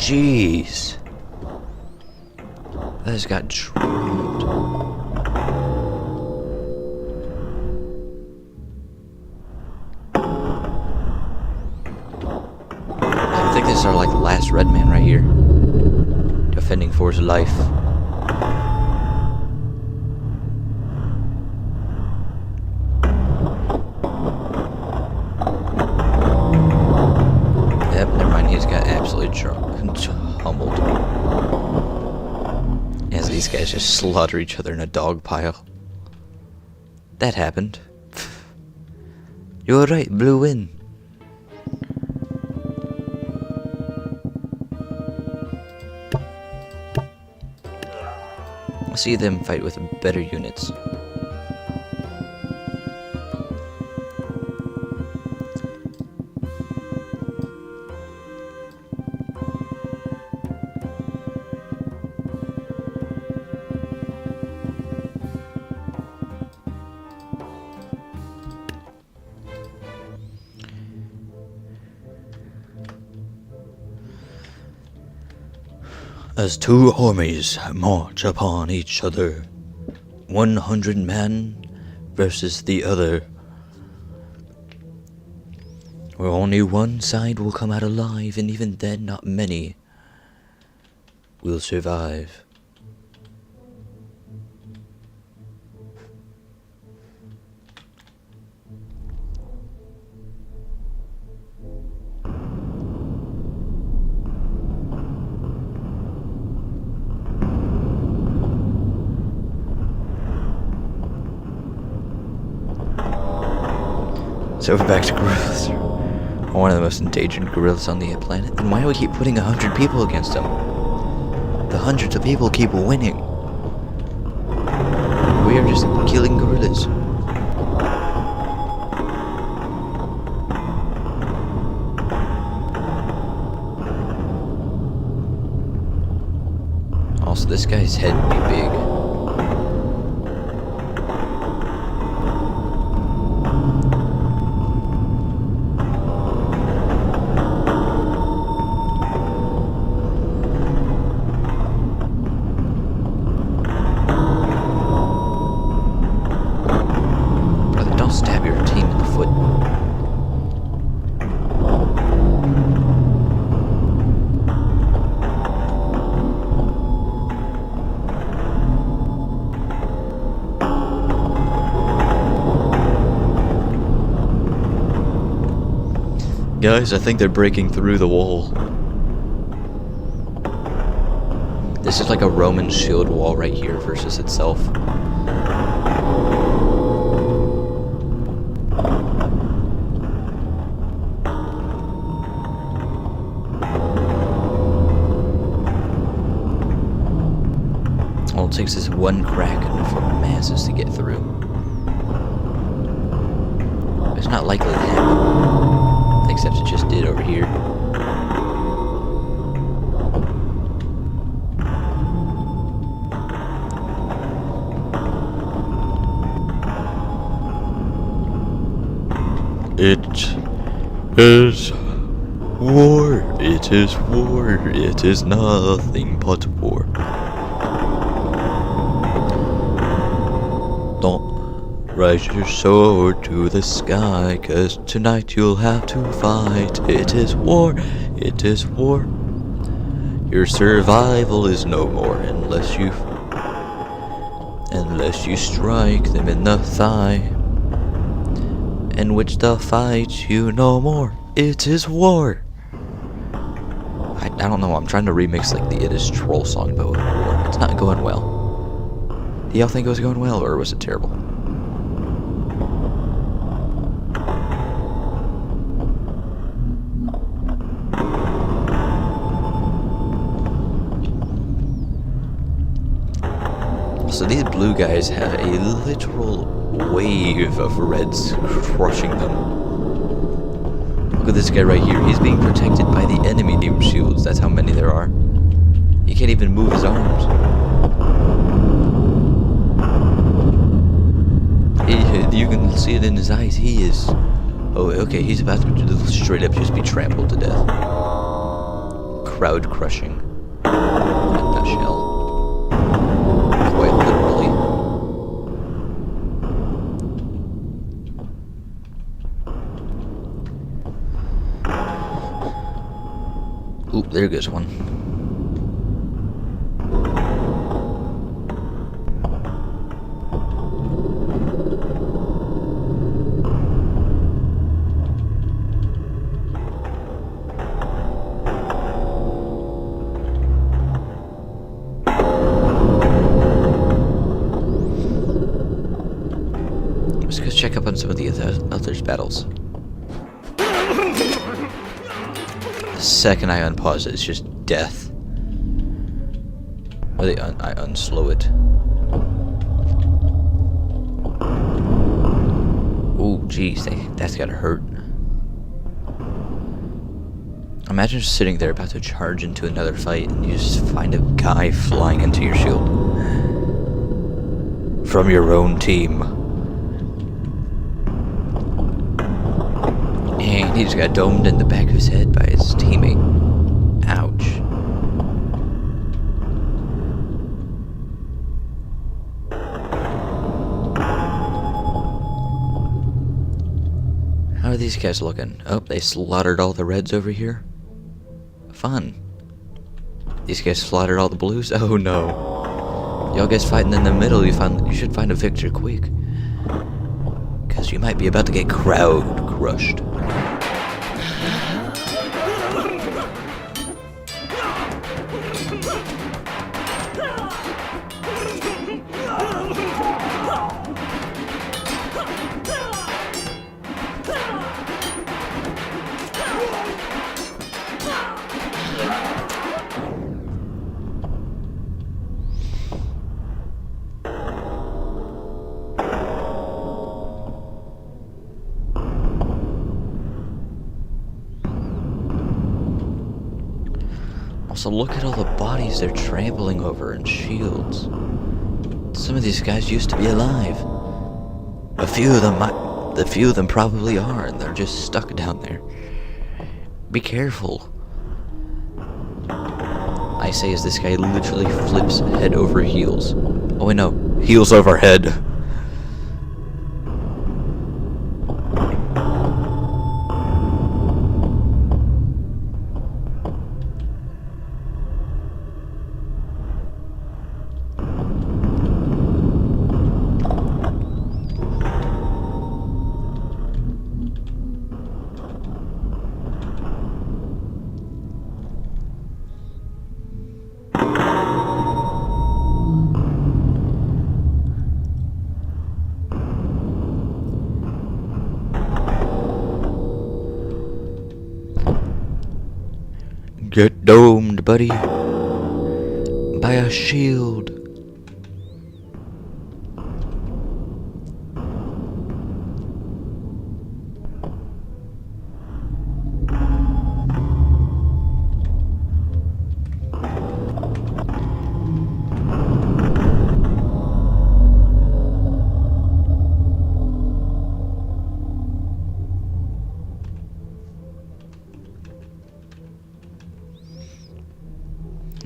Jeez. That just got trumped. I think this is our like last red man right here. Defending for his life. Yep, never mind, he's got absolutely humbled. As these guys just slaughter each other in a dog pile. That happened. You're right, blue win. I'll see them fight with better units. As two armies march upon each other, 100 men versus the other, where only one side will come out alive, and even then not many will survive. So we're back to gorillas. One of the most endangered gorillas on the planet. Then why do we keep putting 100 people against them? The hundreds of people keep winning. We are just killing gorillas. Also, this guy's head would be big. Stab your team in the foot. Guys, I think they're breaking through the wall. This is like a Roman shield wall right here versus itself. All it takes is one crack for masses to get through. It's not likely to happen, except it just did over here. It is war. It is war. It is nothing but war. Don't raise your sword to the sky, 'cause tonight you'll have to fight. It is war, it is war. Your survival is no more unless you strike them in the thigh, in which they'll fight you no more. It is war. I don't know, I'm trying to remix like the It Is Troll song about war. It's not going well. Do y'all think it was going well, or was it terrible? So these blue guys have a literal wave of reds crushing them. Look at this guy right here. He's being protected by the enemy team shields. That's how many there are. He can't even move his arms. You can see it in his eyes. He is... Oh, okay, he's about to straight up just be trampled to death. Crowd crushing. In a nutshell. Quite literally. Oop, there goes one. check up on some of the others' battles. The second I unpause it, it's just death. Or I unslow it. Ooh, jeez, that's gotta hurt. Imagine just sitting there about to charge into another fight and you just find a guy flying into your shield. From your own team. And he just got domed in the back of his head by his teammate. Ouch. How are these guys looking? Oh, they slaughtered all the reds over here. Fun. These guys slaughtered all the blues? Oh no. Y'all guys fighting in the middle, you should find a victor quick. Cause you might be about to get crowd crushed. Also, look at all the bodies they're trampling over and shields. Some of these guys used to be alive. A few of them probably are, and they're just stuck down there. Be careful. I say as this guy literally flips head over heels. Oh wait, no. Heels over head. Get domed, buddy, by a shield.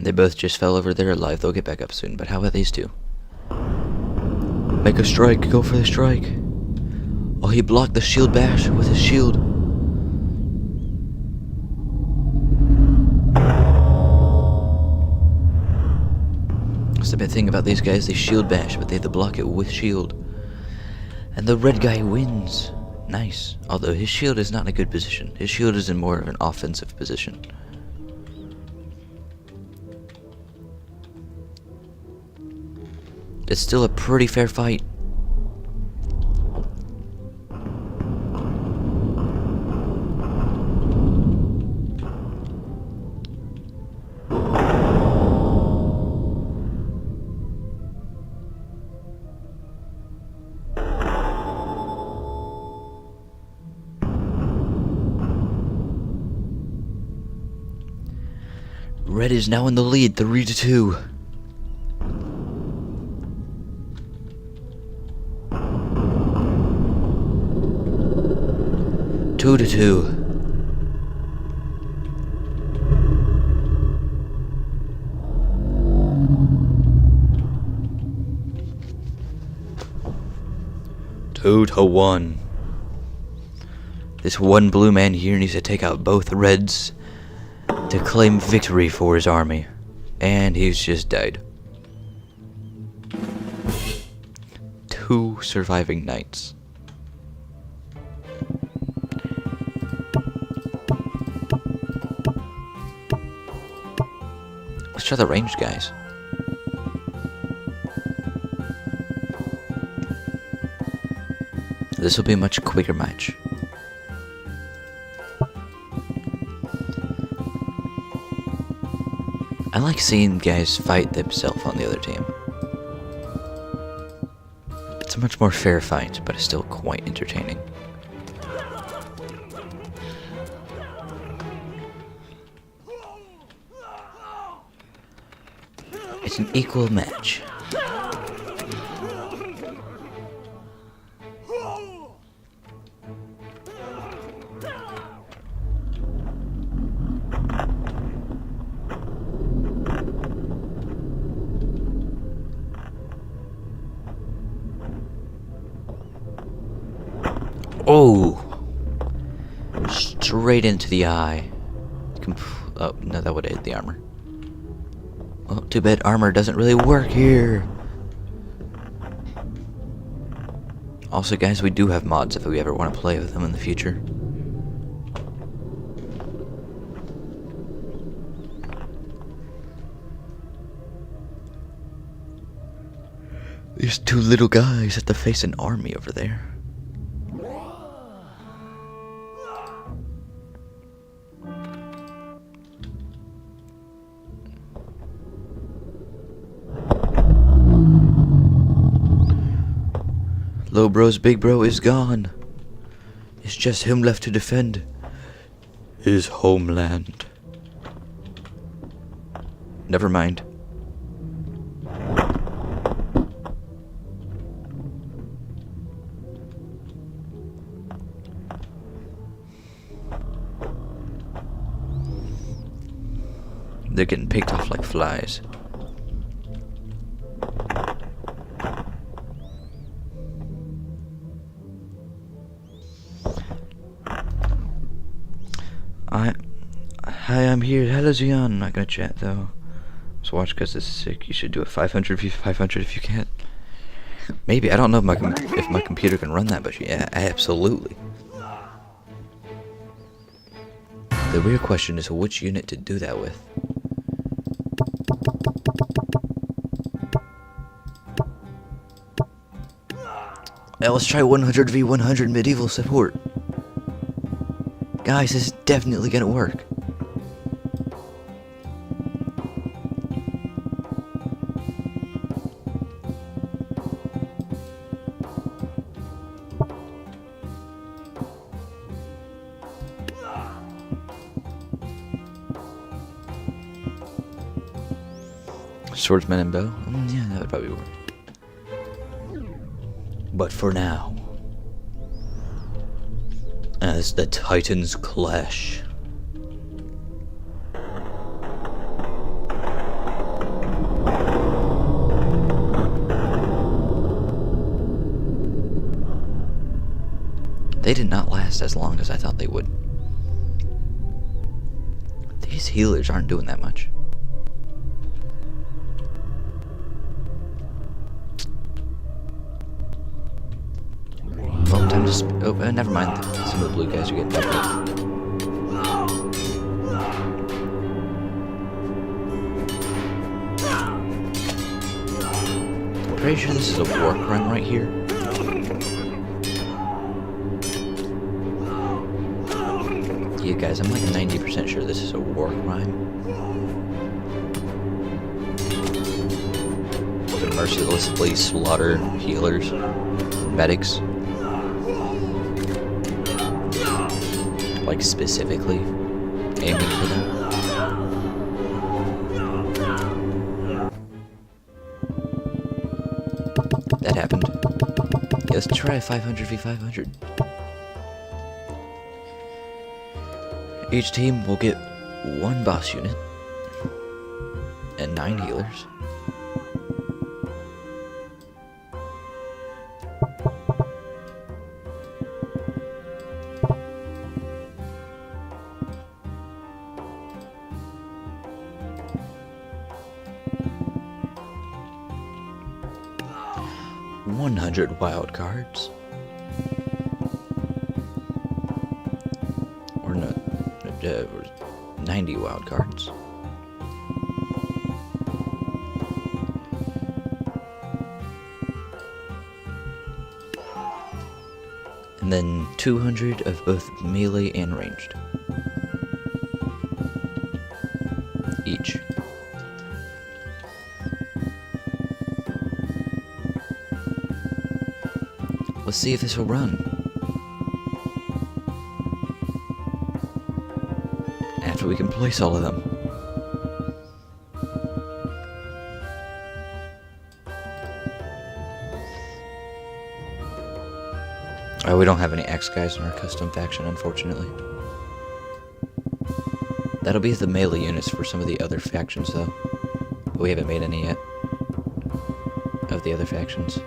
They both just fell over there alive. They'll get back up soon. But how about these two? Make a strike. Go for the strike. Oh, he blocked the shield bash with his shield. That's the bad thing about these guys. They shield bash, but they have to block it with shield. And the red guy wins. Nice. Although his shield is not in a good position. His shield is in more of an offensive position. It's still a pretty fair fight. Red is now in the lead, 3-2. Two to two. Two to one. This one blue man here needs to take out both reds to claim victory for his army. And he's just died. 2 surviving knights. Let's try the ranged guys. This will be a much quicker match. I like seeing guys fight themselves on the other team. It's a much more fair fight, but it's still quite entertaining. It's an equal match. Oh! Straight into the eye. Oh, no, that would have hit the armor. Well, too bad armor doesn't really work here. Also, guys, we do have mods if we ever want to play with them in the future. These two little guys have to face an army over there. Little bro's big bro is gone. It's just him left to defend his homeland. Never mind. They're getting picked off like flies. Hi, I'm here. Hello, Zion. I'm not gonna chat though. Just watch because this is sick. You should do a 500 if you can. Maybe, I don't know if my computer can run that, but yeah, absolutely. The real question is which unit to do that with. Let's try 100v100 medieval support. Guys, this is definitely gonna work. Swordsman and bow? Yeah, that would probably work. But for now, as the Titans clash. They did not last as long as I thought they would. These healers aren't doing that much. Oh, never mind. Some of the blue guys are getting back up. I'm pretty sure this is a war crime right here. Yeah, guys, I'm like 90% sure this is a war crime. To mercilessly slaughter healers, medics. Like specifically aiming for them. That happened. Yeah, let's try 500v500. Each team will get one boss unit and 9 healers. Wild cards, or no, 90 wild cards. And then 200 of both melee and ranged. Each. Let's see if this will run. After we can place all of them. Oh, we don't have any X guys in our custom faction, unfortunately. That'll be the melee units for some of the other factions, though. But we haven't made any yet. Of the other factions.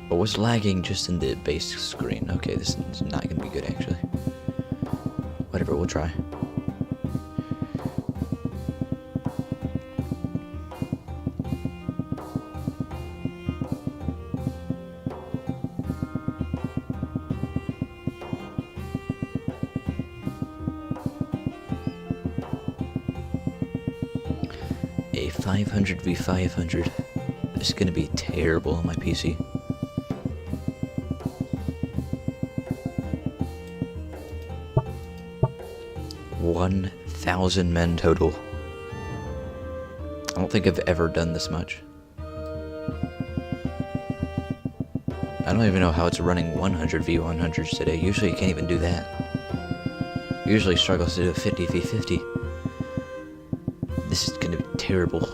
But was lagging just in the base screen. Okay, this is not going to be good, actually. Whatever, we'll try. A 500v500. This is going to be terrible on my PC. 1,000 men total. I don't think I've ever done this much. I don't even know how it's running 100v100s today. Usually you can't even do that. Usually struggles to do a 50v50. This is gonna be terrible.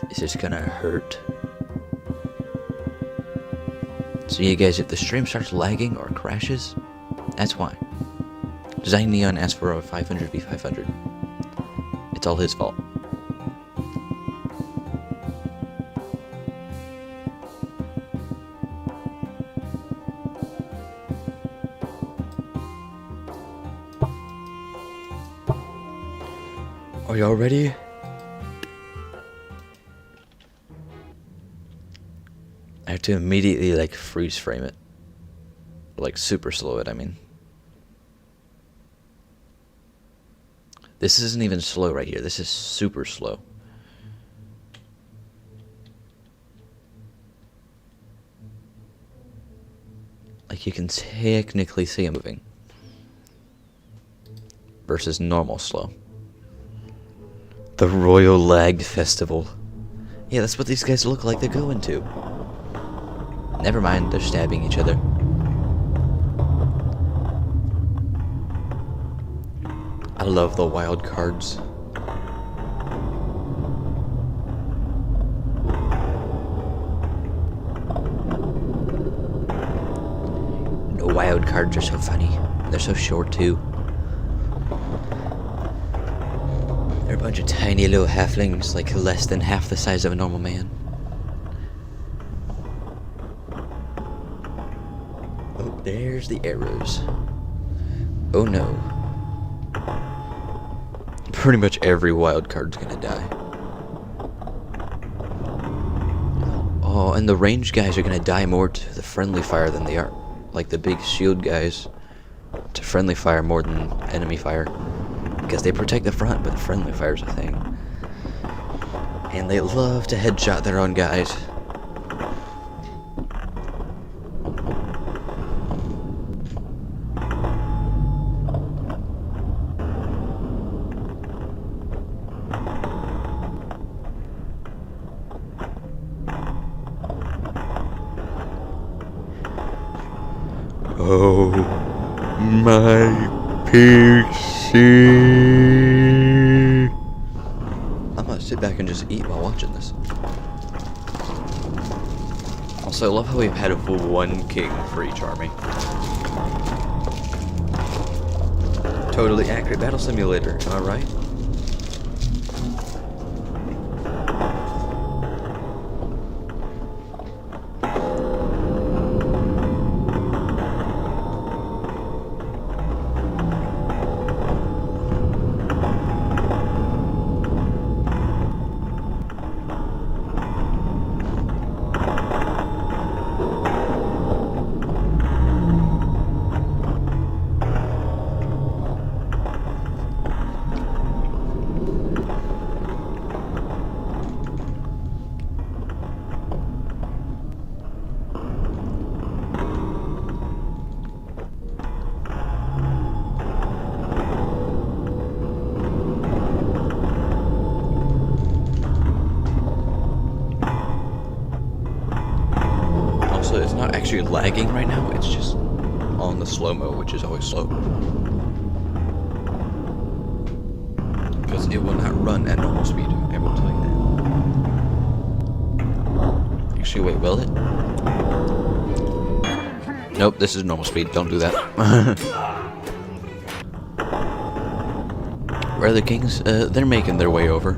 This is gonna hurt. So yeah guys, if the stream starts lagging or crashes, that's why. Design Neon asked for a 500v500. It's all his fault. Are y'all ready? I have to immediately like freeze frame it. Like super slow it, I mean. This isn't even slow right here. This is super slow. Like you can technically see it moving. Versus normal slow. The Royal Lag Festival. Yeah, that's what these guys look like they're going to. Never mind, they're stabbing each other. I love the wild cards. The wild cards are so funny. They're so short too. They're a bunch of tiny little halflings, like less than half the size of a normal man. Oh, there's the arrows. Oh no. Pretty much every wild card's gonna die. Oh, and the ranged guys are gonna die more to the friendly fire than they are. Like the big shield guys to friendly fire more than enemy fire. Because they protect the front, but the friendly fire's a thing. And they love to headshot their own guys. Oh, my PC. I'm gonna sit back and just eat while watching this. Also, I love how we've had one king for each army. Totally accurate battle simulator, am I right? actually lagging right now. It's just on the slow-mo, which is always slow. Because it will not run at normal speed, I will tell you that. Actually, wait, will it? Nope, this is normal speed. Don't do that. Where are the kings? They're making their way over.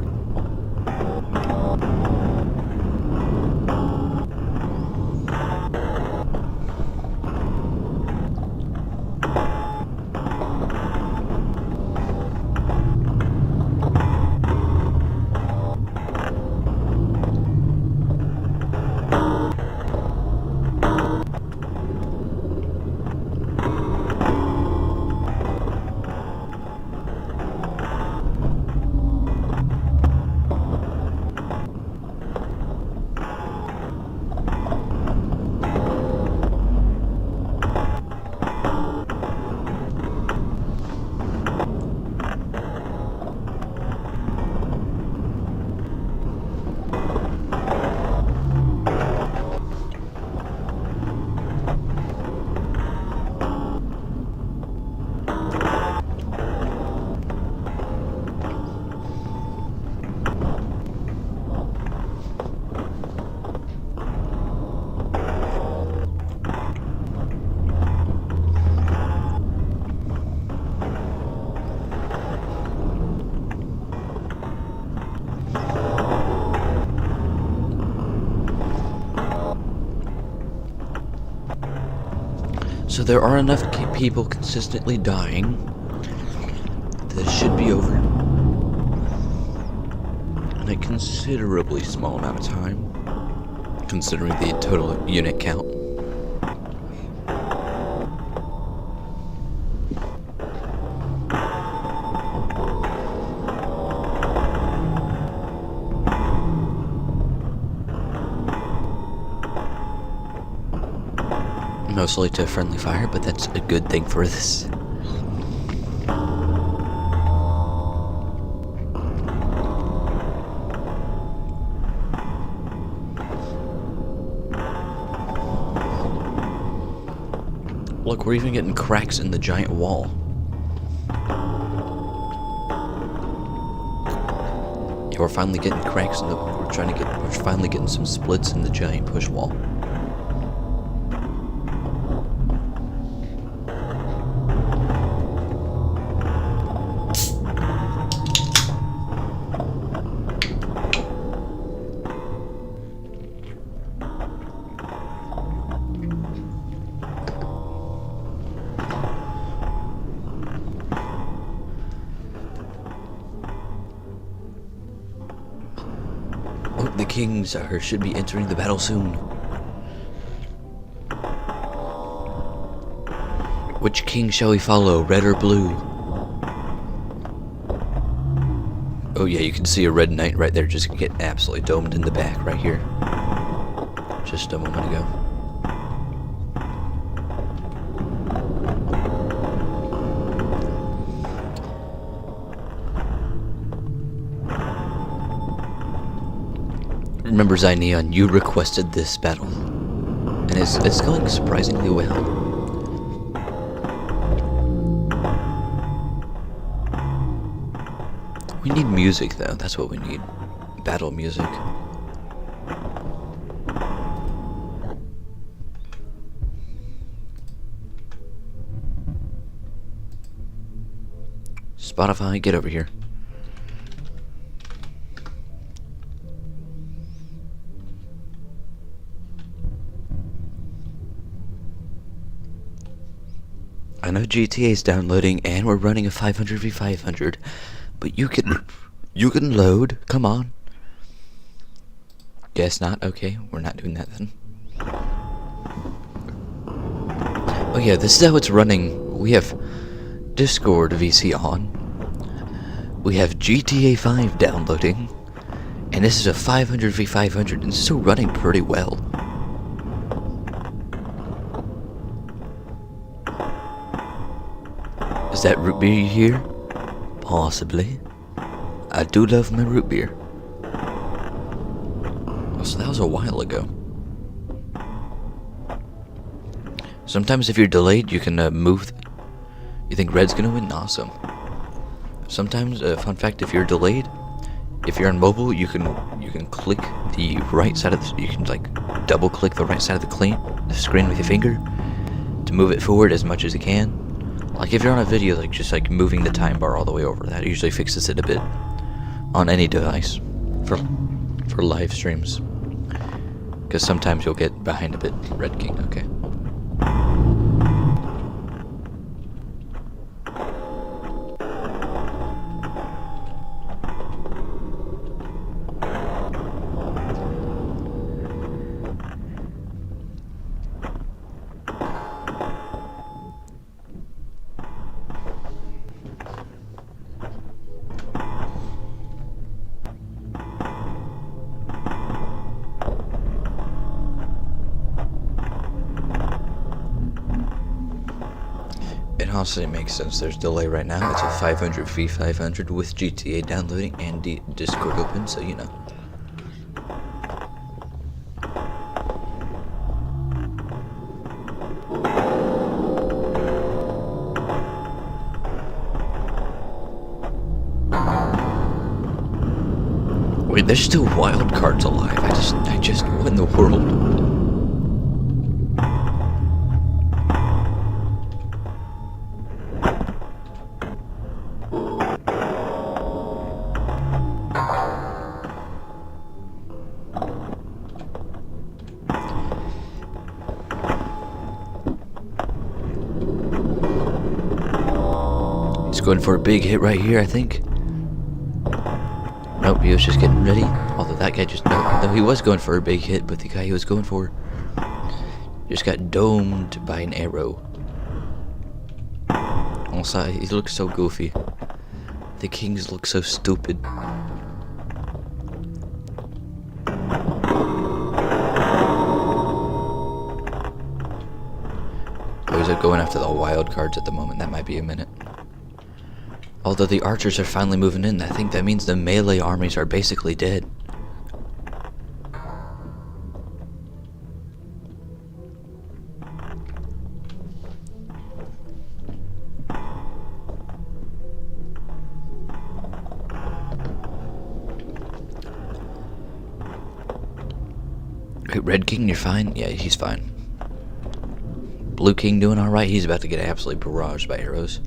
So there are enough people consistently dying. This should be over in a considerably small amount of time, considering the total unit count. Mostly to friendly fire, but that's a good thing for this. Look, we're even getting cracks in the giant wall. Yeah, we're finally getting cracks in the. We're finally getting some splits in the giant push wall. The kings should be entering the battle soon. Which king shall we follow, red or blue? Oh yeah, you can see a red knight right there just get absolutely domed in the back right here. Just a moment ago. Remember, Zyneon, you requested this battle, and it's going surprisingly well. We need music, though. That's what we need. Battle music. Spotify, get over here. I know GTA's downloading and we're running a 500v500, but you can load. Come on. Guess not. Okay, we're not doing that then. Oh yeah, this is how it's running. We have Discord VC on. We have GTA 5 downloading, and this is a 500v500 and it's still running pretty well. Is that root beer you hear? Possibly. I do love my root beer. Oh, so that was a while ago. Sometimes if you're delayed, you can move. You think red's gonna win? Awesome. Sometimes, fun fact, if you're delayed, if you're on mobile, you can click the right side of the, you can like double click the right side of the screen with your finger to move it forward as much as you can. Like if you're on a video, like just like moving the time bar all the way over, that usually fixes it a bit on any device for live streams. Because sometimes you'll get behind a bit. Red King, okay. It honestly makes sense. There's delay right now. It's a 500 v500 with GTA downloading and Discord open, so you know. Wait, there's still wild cards alive. I just, what in the world? Going for a big hit right here, I think. Nope, he was just getting ready. Although that guy just, no, he was going for a big hit, but the guy he was going for just got domed by an arrow. Also, he looks so goofy. The kings look so stupid. Oh, he's going after the wild cards at the moment. That might be a minute. Although the archers are finally moving in, I think that means the melee armies are basically dead. Wait, Red King, you're fine? Yeah, he's fine. Blue King doing alright? He's about to get absolutely barraged by arrows.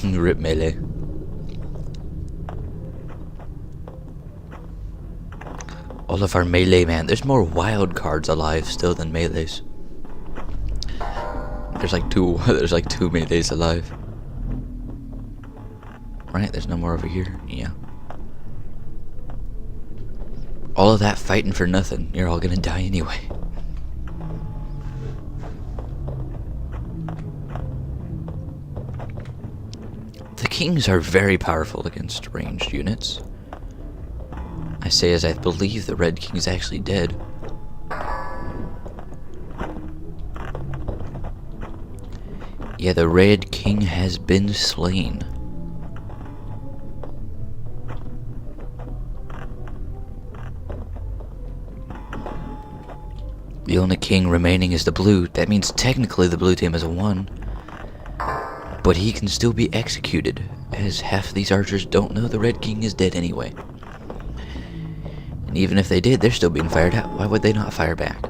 Rip melee. All of our melee, man. There's more wild cards alive still than melees. There's like two melees alive. Right, there's no more over here. Yeah. All of that fighting for nothing. You're all gonna die anyway. The kings are very powerful against ranged units. I say as I believe the Red King is actually dead. Yeah, the Red King has been slain. The only king remaining is the blue. That means technically the blue team has won. But he can still be executed, as half of these archers don't know the Red King is dead anyway. And even if they did, they're still being fired at. Why would they not fire back?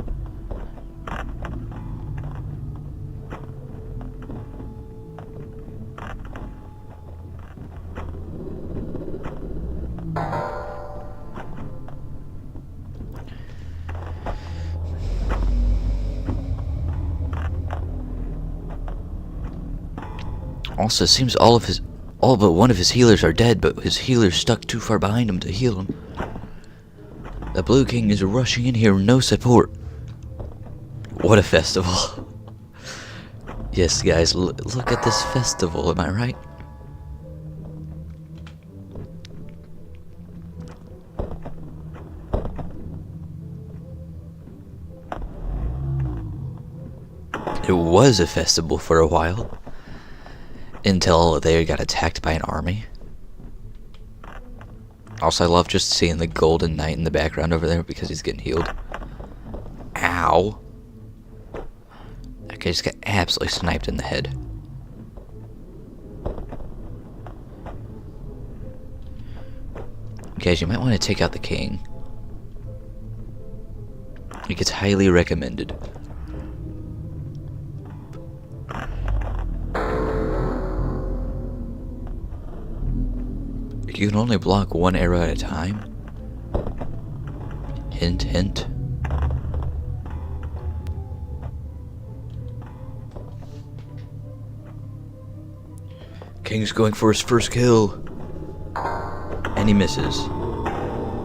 Also, it seems all but one of his healers are dead, but his healer's stuck too far behind him to heal him. The Blue King is rushing in here with no support. What a festival. Yes, guys, look at this festival, am I right? It was a festival for a while. Until they got attacked by an army. Also, I love just seeing the Golden Knight in the background over there because he's getting healed. Ow. Okay, just got absolutely sniped in the head. Guys, you might want to take out the king. It gets highly recommended. You can only block one arrow at a time. Hint, hint. King's going for his first kill. And he misses.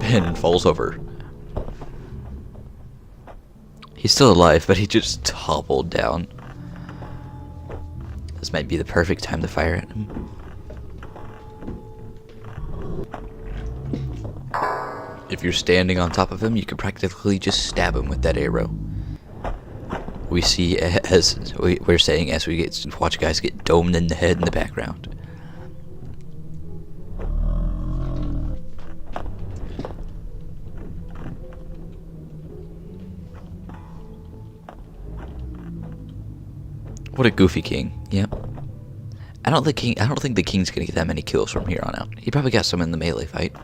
And falls over. He's still alive, but he just toppled down. This might be the perfect time to fire at him. If you're standing on top of him, you could practically just stab him with that arrow. We see as we're saying as we watch guys get domed in the head in the background. What a goofy king. Yep. I don't think the king's gonna get that many kills from here on out. He probably got some in the melee fight.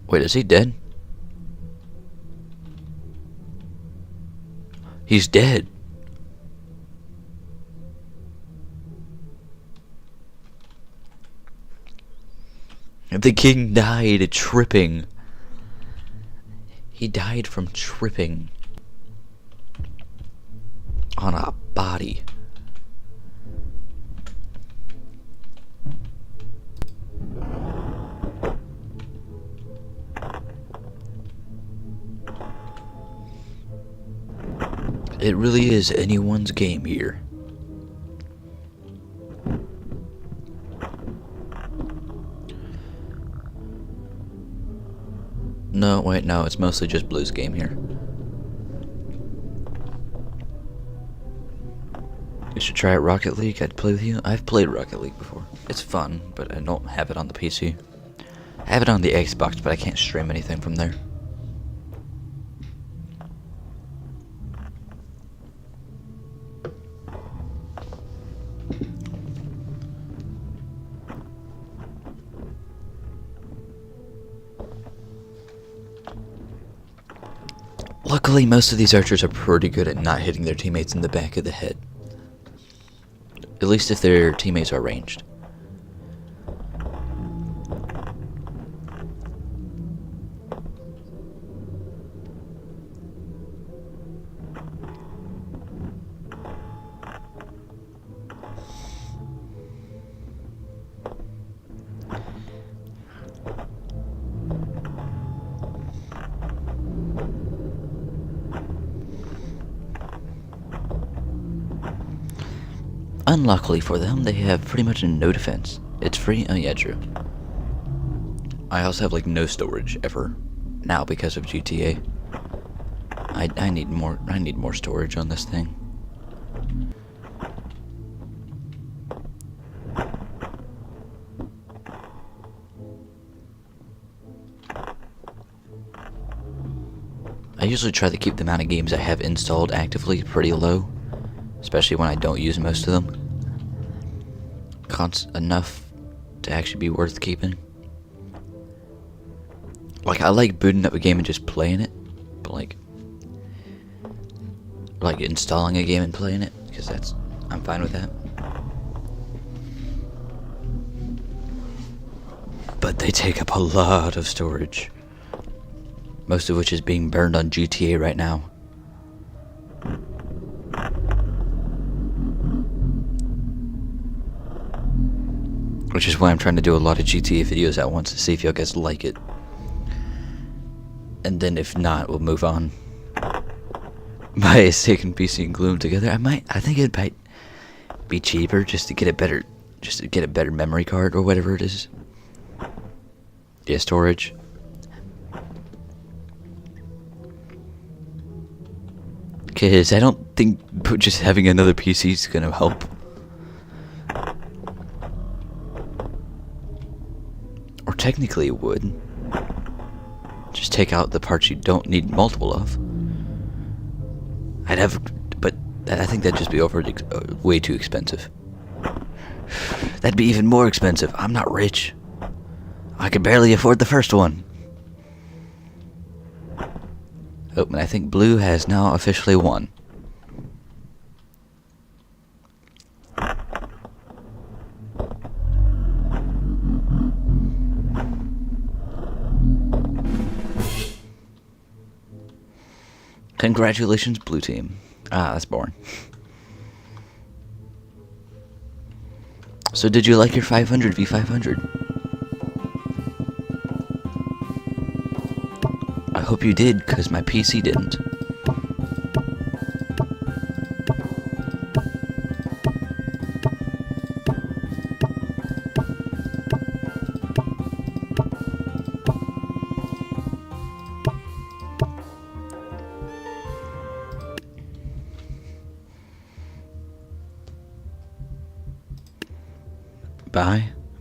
Wait, is he dead? He's dead. The king died tripping. He died from tripping on a body. It really is anyone's game here. No, wait, no, it's mostly just Blue's game here. You should try out Rocket League. I'd play with you. I've played Rocket League before. It's fun, but I don't have it on the PC. I have it on the Xbox, but I can't stream anything from there. Luckily, most of these archers are pretty good at not hitting their teammates in the back of the head. At least if their teammates are ranged. Unluckily for them, they have pretty much no defense. It's free. Oh yeah, true. I also have like no storage ever now because of GTA. I need more storage on this thing. I usually try to keep the amount of games I have installed actively pretty low, especially when I don't use most of them. Enough to actually be worth keeping. Like, I like booting up a game and just playing it, but like installing a game and playing it, because I'm fine with that. But they take up a lot of storage, most of which is being burned on GTA right now. Which is why I'm trying to do a lot of GTA videos at once to see if y'all guys like it. And then if not, we'll move on. By taking PC and glue them together, I think it might be cheaper just to get a better memory card or whatever it is. Yeah, storage. Cause I don't think just having another PC is gonna help. Or technically it would. Just take out the parts you don't need multiple of. I'd have, but I think that'd just be way too expensive. That'd be even more expensive. I'm not rich. I could barely afford the first one. Oh, and I think blue has now officially won. Congratulations, blue team. Ah, that's boring. So did you like your 500 v 500? I hope you did, because my PC didn't.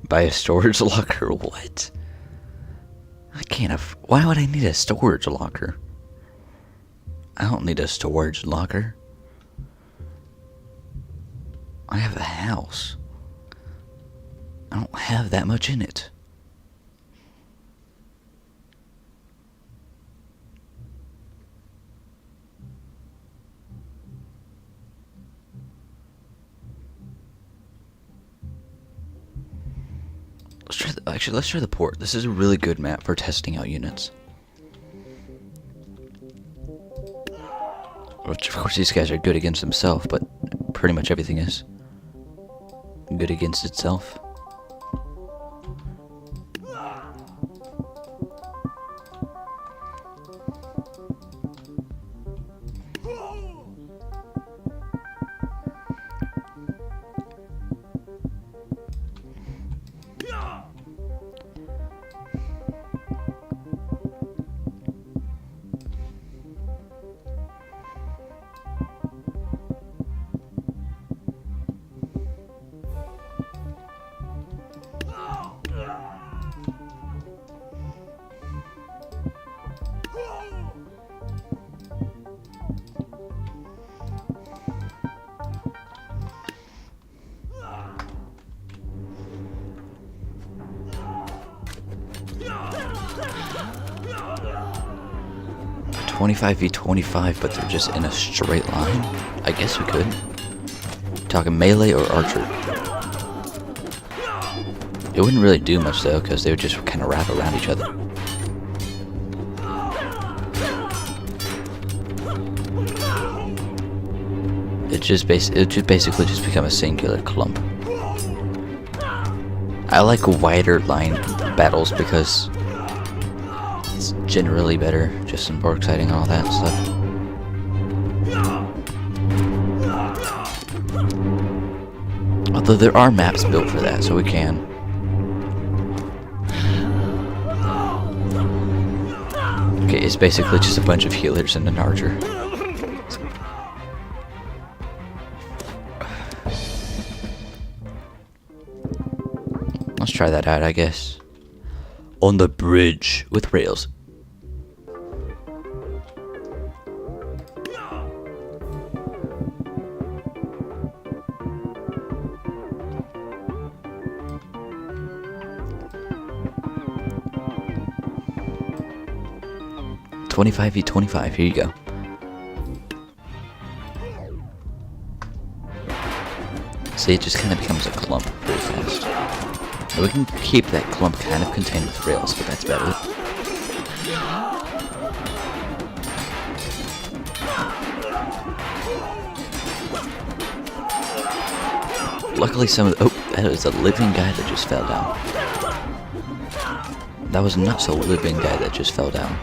Buy a storage locker? What? I can't why would I need a storage locker? I don't need a storage locker. I have a house. I don't have that much in it. Let's try the port. This is a really good map for testing out units. Which, of course, these guys are good against themselves, but pretty much everything is good against itself. $25v25, but they're just in a straight line. I guess we could. Talking melee or archer. It wouldn't really do much though, because they would just kind of wrap around each other. It just basically just become a singular clump. I like wider line battles because it's generally better, just some more exciting, all that stuff. Although there are maps built for that, so we can. Okay, it's basically just a bunch of healers and an archer. Let's try that out, I guess. On the bridge with rails. $25v25, here you go. See, it just kind of becomes a clump pretty fast. Now we can keep that clump kind of contained with rails, but that's better. Luckily some of the... Oh, that was a living guy that just fell down. That was not so living guy that just fell down.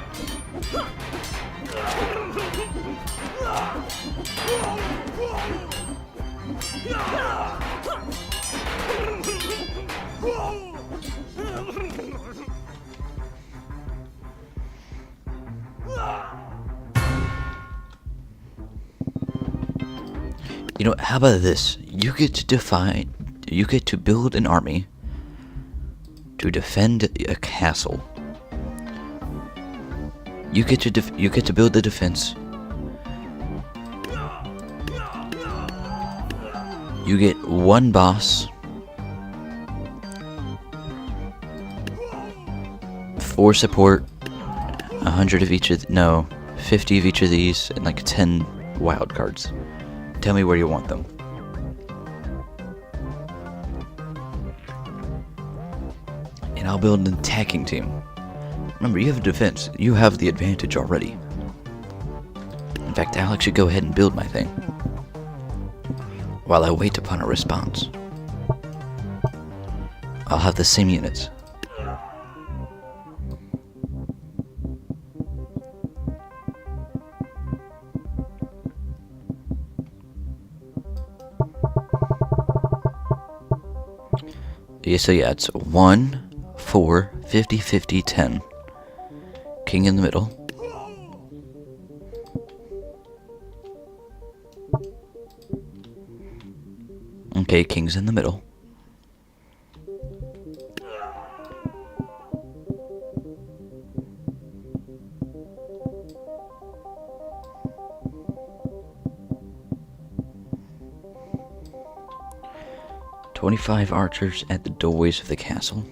You know, how about this? You get to build an army to defend a castle. You get to build the defense. You get one boss, 4 support, 100 of each of 50 of each of these, and like 10 wild cards. Tell me where you want them. And I'll build an attacking team. Remember, you have a defense. You have the advantage already. In fact, Alex should go ahead and build my thing while I wait upon a response. I'll have the same units. Yeah, so yeah, it's 1, 4, 50, 50, 10. King in the middle. Okay, king's in the middle. "25 archers at the doorways of the castle."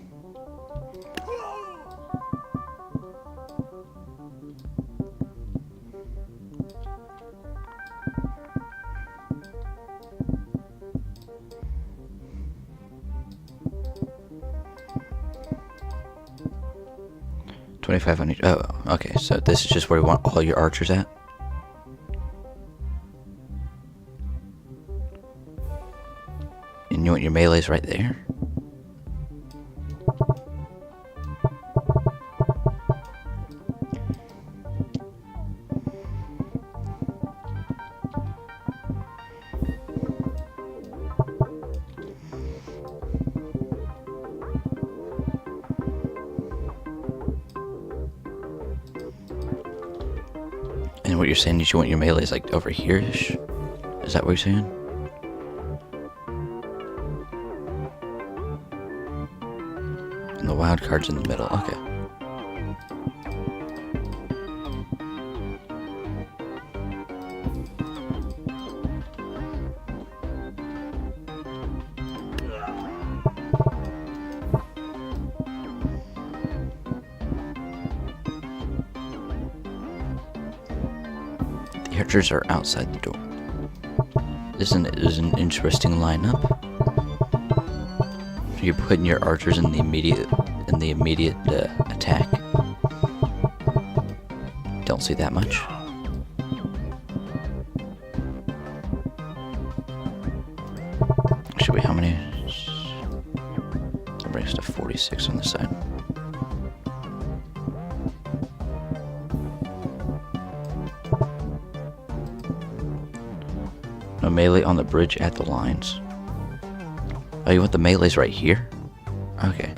$25 on each. Oh, okay. So this is just where you want all your archers at. And you want your melees right there. And what you're saying is you want your melees like over here-ish? Is that what you're saying? And the wild card's in the middle. Okay. The archers are outside the door. This is an interesting lineup. You're putting your archers in the immediate attack. Don't see that much. Should we? How many? That brings us to 46 on this side. No melee on the bridge at the lines. Oh, you want the melees right here? Okay.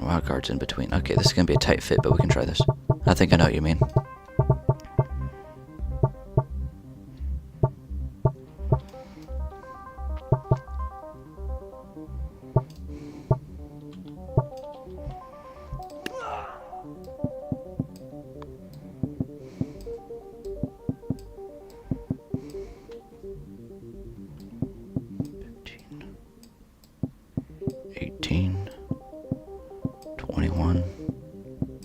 Wild cards in between. Okay, this is gonna be a tight fit, but we can try this. I think I know what you mean. "18, 21,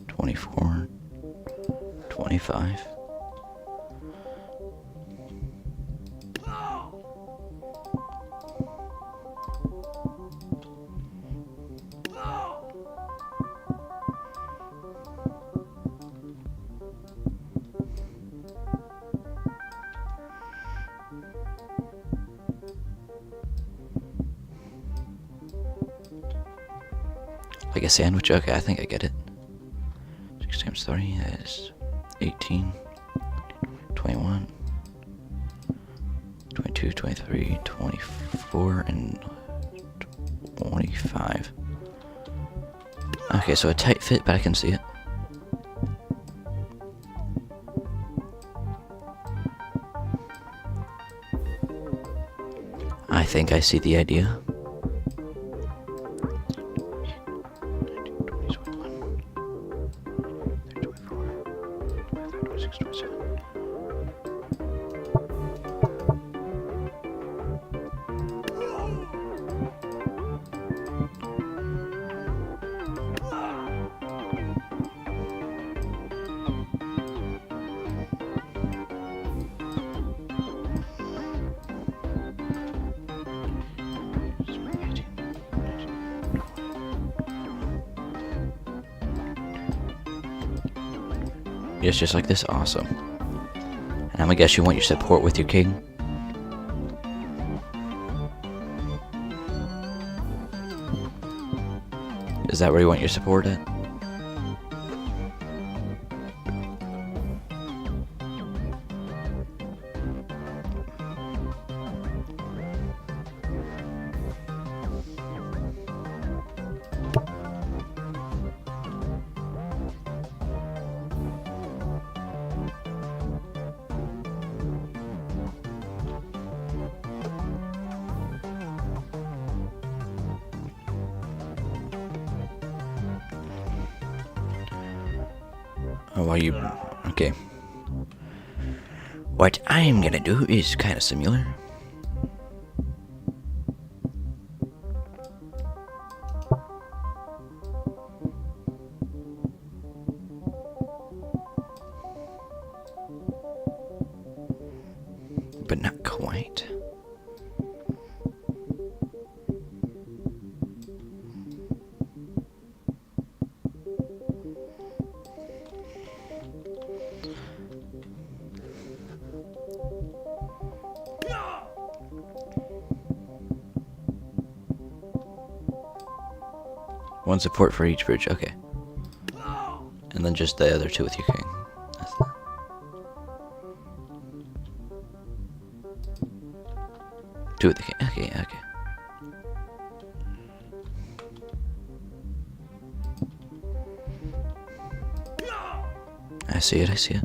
24, 25. Like a sandwich? Okay, I think I get it. 6 times 30 is 18, 21, 22, 23, 24, and 25. Okay, so a tight fit, but I can see it. I think I see the idea. 26, 27. Yes, just like this. Awesome. And I'm gonna guess you want your support with your king? Is that where you want your support at? Oh, well, you... Okay. What I'm gonna do is kind of similar. But not quite. One support for each bridge, okay. And then just the other two with your king. That's that. Two with the king, okay, okay. I see it, I see it.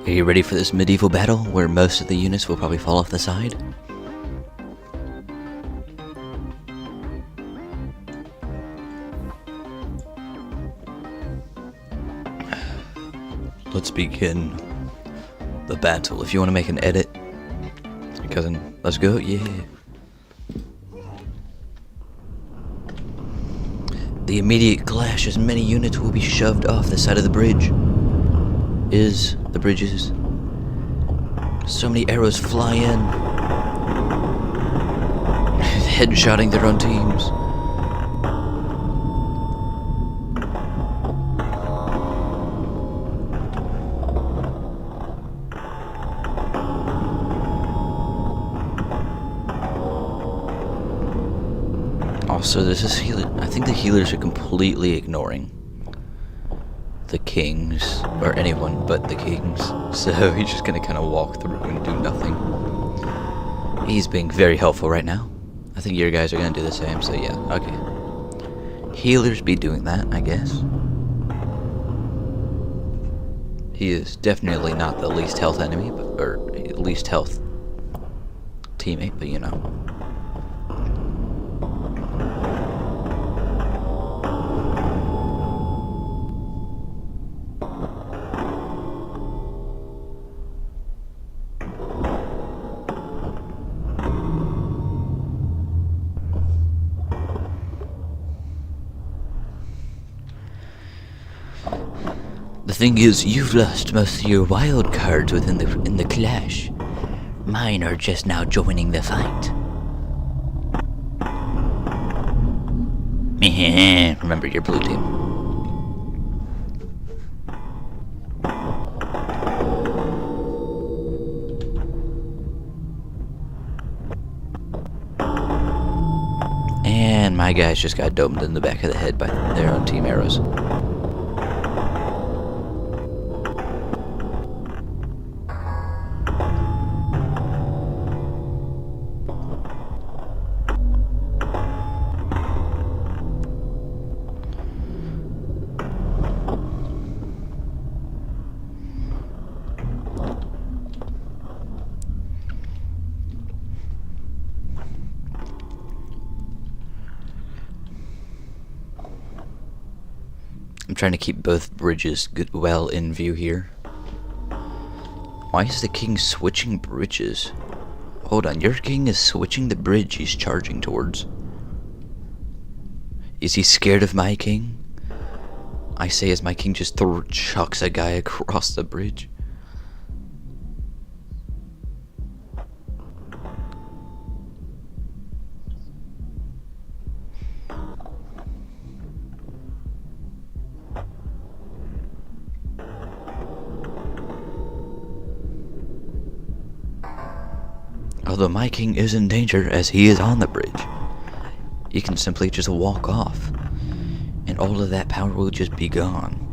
Are you ready for this medieval battle where most of the units will probably fall off the side? Let's begin the battle. If you want to make an edit, cousin, let's go, yeah. The immediate clash as many units will be shoved off the side of the bridge. The bridges. So many arrows fly in. Headshotting their own teams. Also, this is healer. I think the healers are completely ignoring the kings, or anyone but the kings, so he's just gonna kind of walk through and do nothing. He's being very helpful right now. I think your guys are gonna do the same, so yeah, okay. Healers be doing that, I guess. He is definitely not the least health enemy, or least health teammate, but you know. The thing is, you've lost most of your wild cards in the clash. Mine are just now joining the fight. Remember your blue team. my guys just got domed in the back of the head by their own team arrows. I'm trying to keep both bridges well in view here. Why is the king switching bridges? Hold on, your king is switching the bridge he's charging towards. Is he scared of my king? I say as my king just chucks a guy across the bridge. Although my king is in danger as he is on the bridge, he can simply just walk off, and all of that power will just be gone.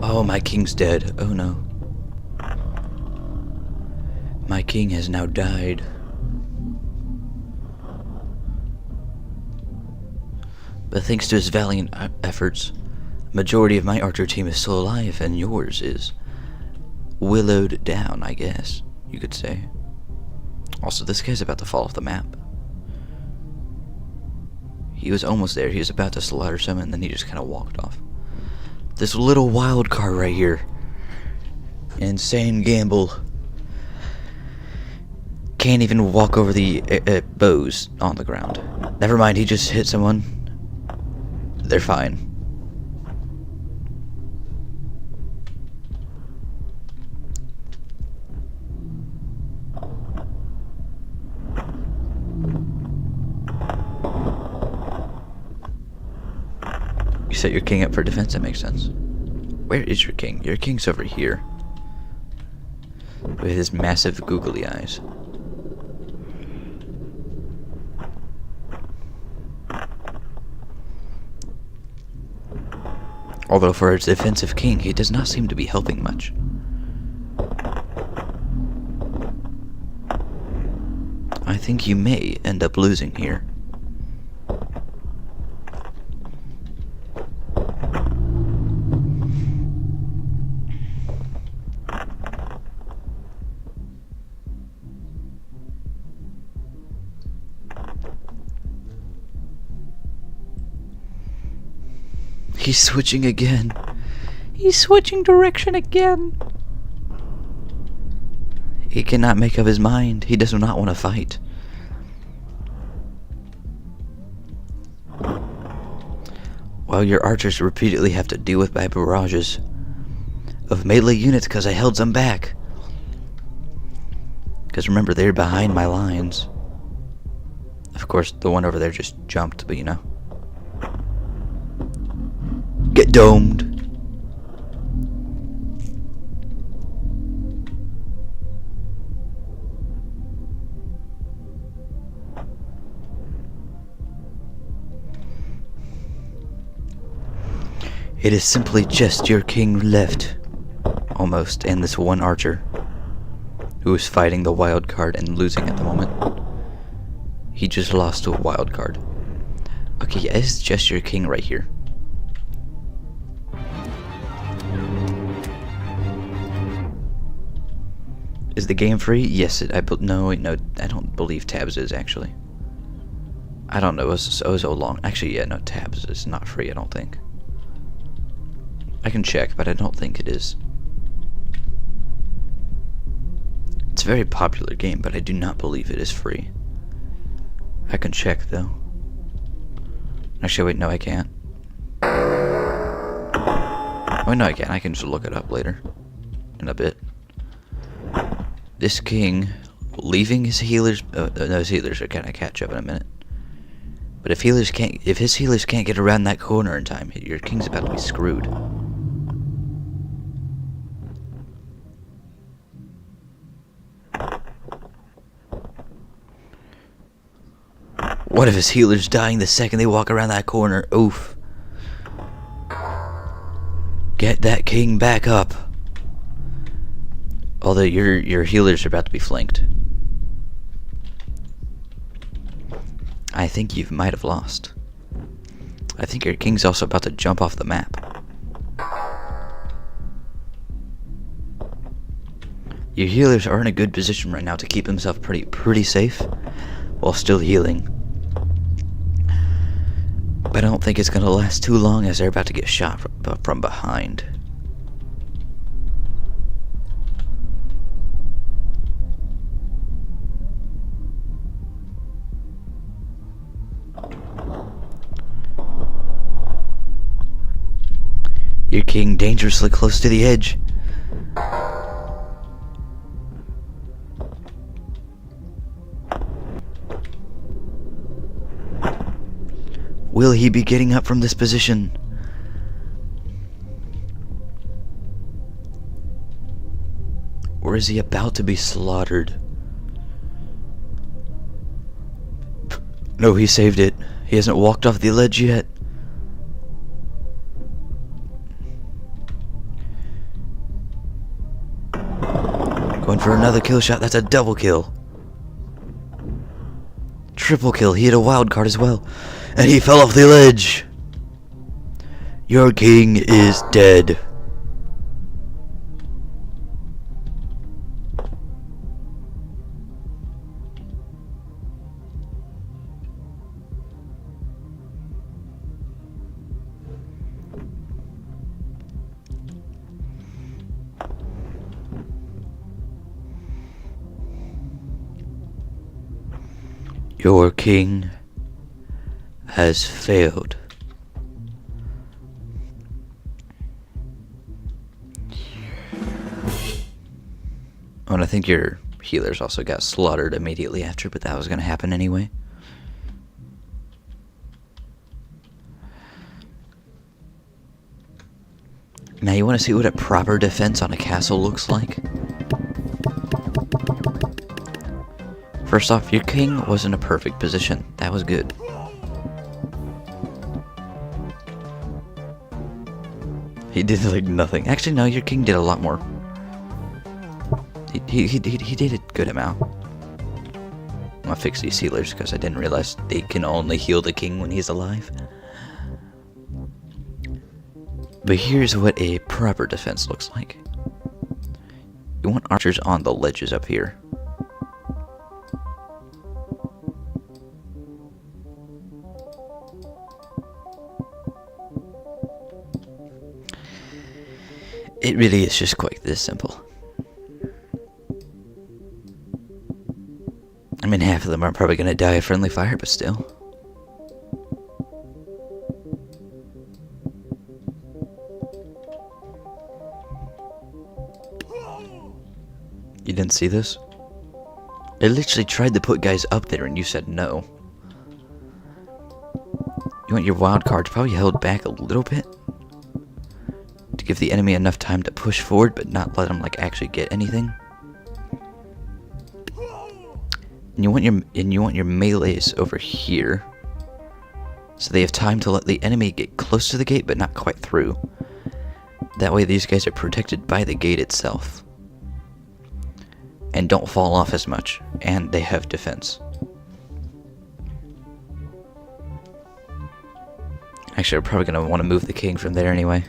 Oh, my king's dead. Oh no. My king has now died. But thanks to his valiant efforts, the majority of my archer team is still alive, and yours is willowed down, I guess you could say. Also, this guy's about to fall off the map. He was almost there. He was about to slaughter someone, and then he just kind of walked off. This little wild card right here. Insane gamble. Can't even walk over the bows on the ground. Never mind, he just hit someone. They're fine. You set your king up for defense, that makes sense. Where is your king? Your king's over here. With his massive googly eyes. Although for his defensive king, he does not seem to be helping much. I think you may end up losing here. He's switching again. He's switching direction again. He cannot make up his mind. He does not want to fight. While your archers repeatedly have to deal with my barrages of melee units because I held them back. Because remember, they're behind my lines. Of course, the one over there just jumped, but you know. Get domed. It is simply just your king left, almost, and this one archer, who is fighting the wild card and losing at the moment. He just lost to a wild card. Okay, yeah, it's just your king right here. Is the game free? Yes, no, I don't believe Tabs is, actually. I don't know, it was so long. Actually, yeah, no, Tabs is not free, I don't think. I can check, but I don't think it is. It's a very popular game, but I do not believe it is free. I can check though. Actually, wait, no, I can't. Oh, no, I can't. I can just look it up later. In a bit. This king, leaving his healers... no, his healers are gonna catch up in a minute. But if his healers can't get around that corner in time, your king's about to be screwed. One of his healers dying the second they walk around that corner. Oof. Get that king back up. Although your healers are about to be flanked. I think you might have lost. I think your king's also about to jump off the map. Your healers are in a good position right now to keep himself pretty safe while still healing. But I don't think it's gonna last too long as they're about to get shot from behind. Your king dangerously close to the edge. Will he be getting up from this position? Or is he about to be slaughtered? No, he saved it. He hasn't walked off the ledge yet. Going for another kill shot. That's a double kill. Triple kill. He hit a wild card as well. And he fell off the ledge. Your king is dead. Your king has failed. Oh, and I think your healers also got slaughtered immediately after, but that was going to happen anyway. Now you want to see what a proper defense on a castle looks like? First off, your king was in a perfect position. That was good. He did like nothing. Actually, no, your king did a lot more. He did a good amount. I'm gonna fix these healers because I didn't realize they can only heal the king when he's alive. But here's what a proper defense looks like. You want archers on the ledges up here. It really is just quite this simple. I mean, half of them are probably going to die of friendly fire, but still. You didn't see this? I literally tried to put guys up there and you said no. You want your wild cards probably held back a little bit? To give the enemy enough time to push forward, but not let them like actually get anything. And you want your melees over here, so they have time to let the enemy get close to the gate, but not quite through. That way, these guys are protected by the gate itself, and don't fall off as much, and they have defense. Actually, we're probably gonna want to move the king from there anyway.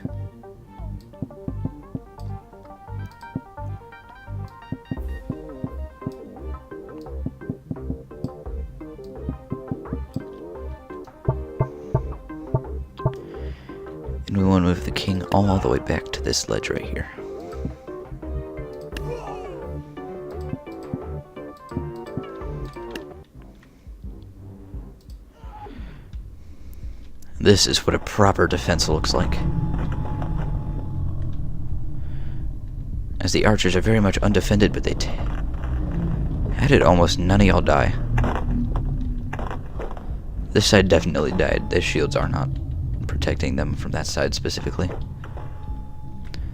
And we want to move the king all the way back to this ledge right here. This is what a proper defense looks like. As the archers are very much undefended, but how did almost none of y'all die? This side definitely died. Their shields are not protecting them from that side specifically.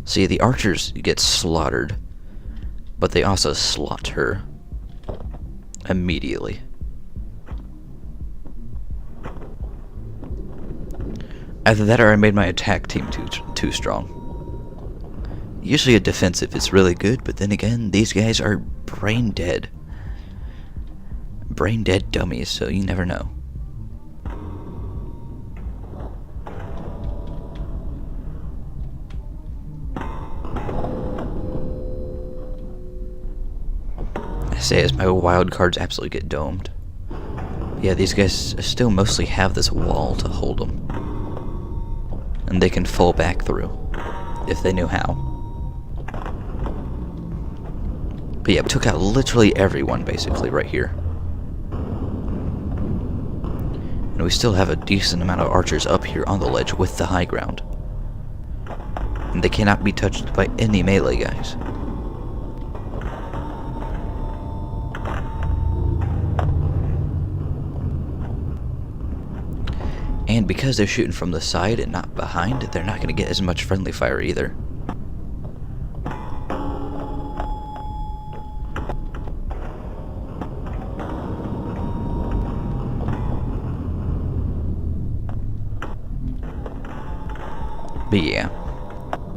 See, the archers get slaughtered, but they also slaughter immediately. Either that or I made my attack team too strong. Usually a defensive is really good, but then again, these guys are brain dead. Brain dead dummies, so you never know. I say as my wild cards absolutely get domed. Yeah, these guys still mostly have this wall to hold them. And they can fall back through, if they knew how. But yeah, we took out literally everyone, basically, right here. And we still have a decent amount of archers up here on the ledge with the high ground. And they cannot be touched by any melee guys. And because they're shooting from the side and not behind, they're not going to get as much friendly fire either. But yeah,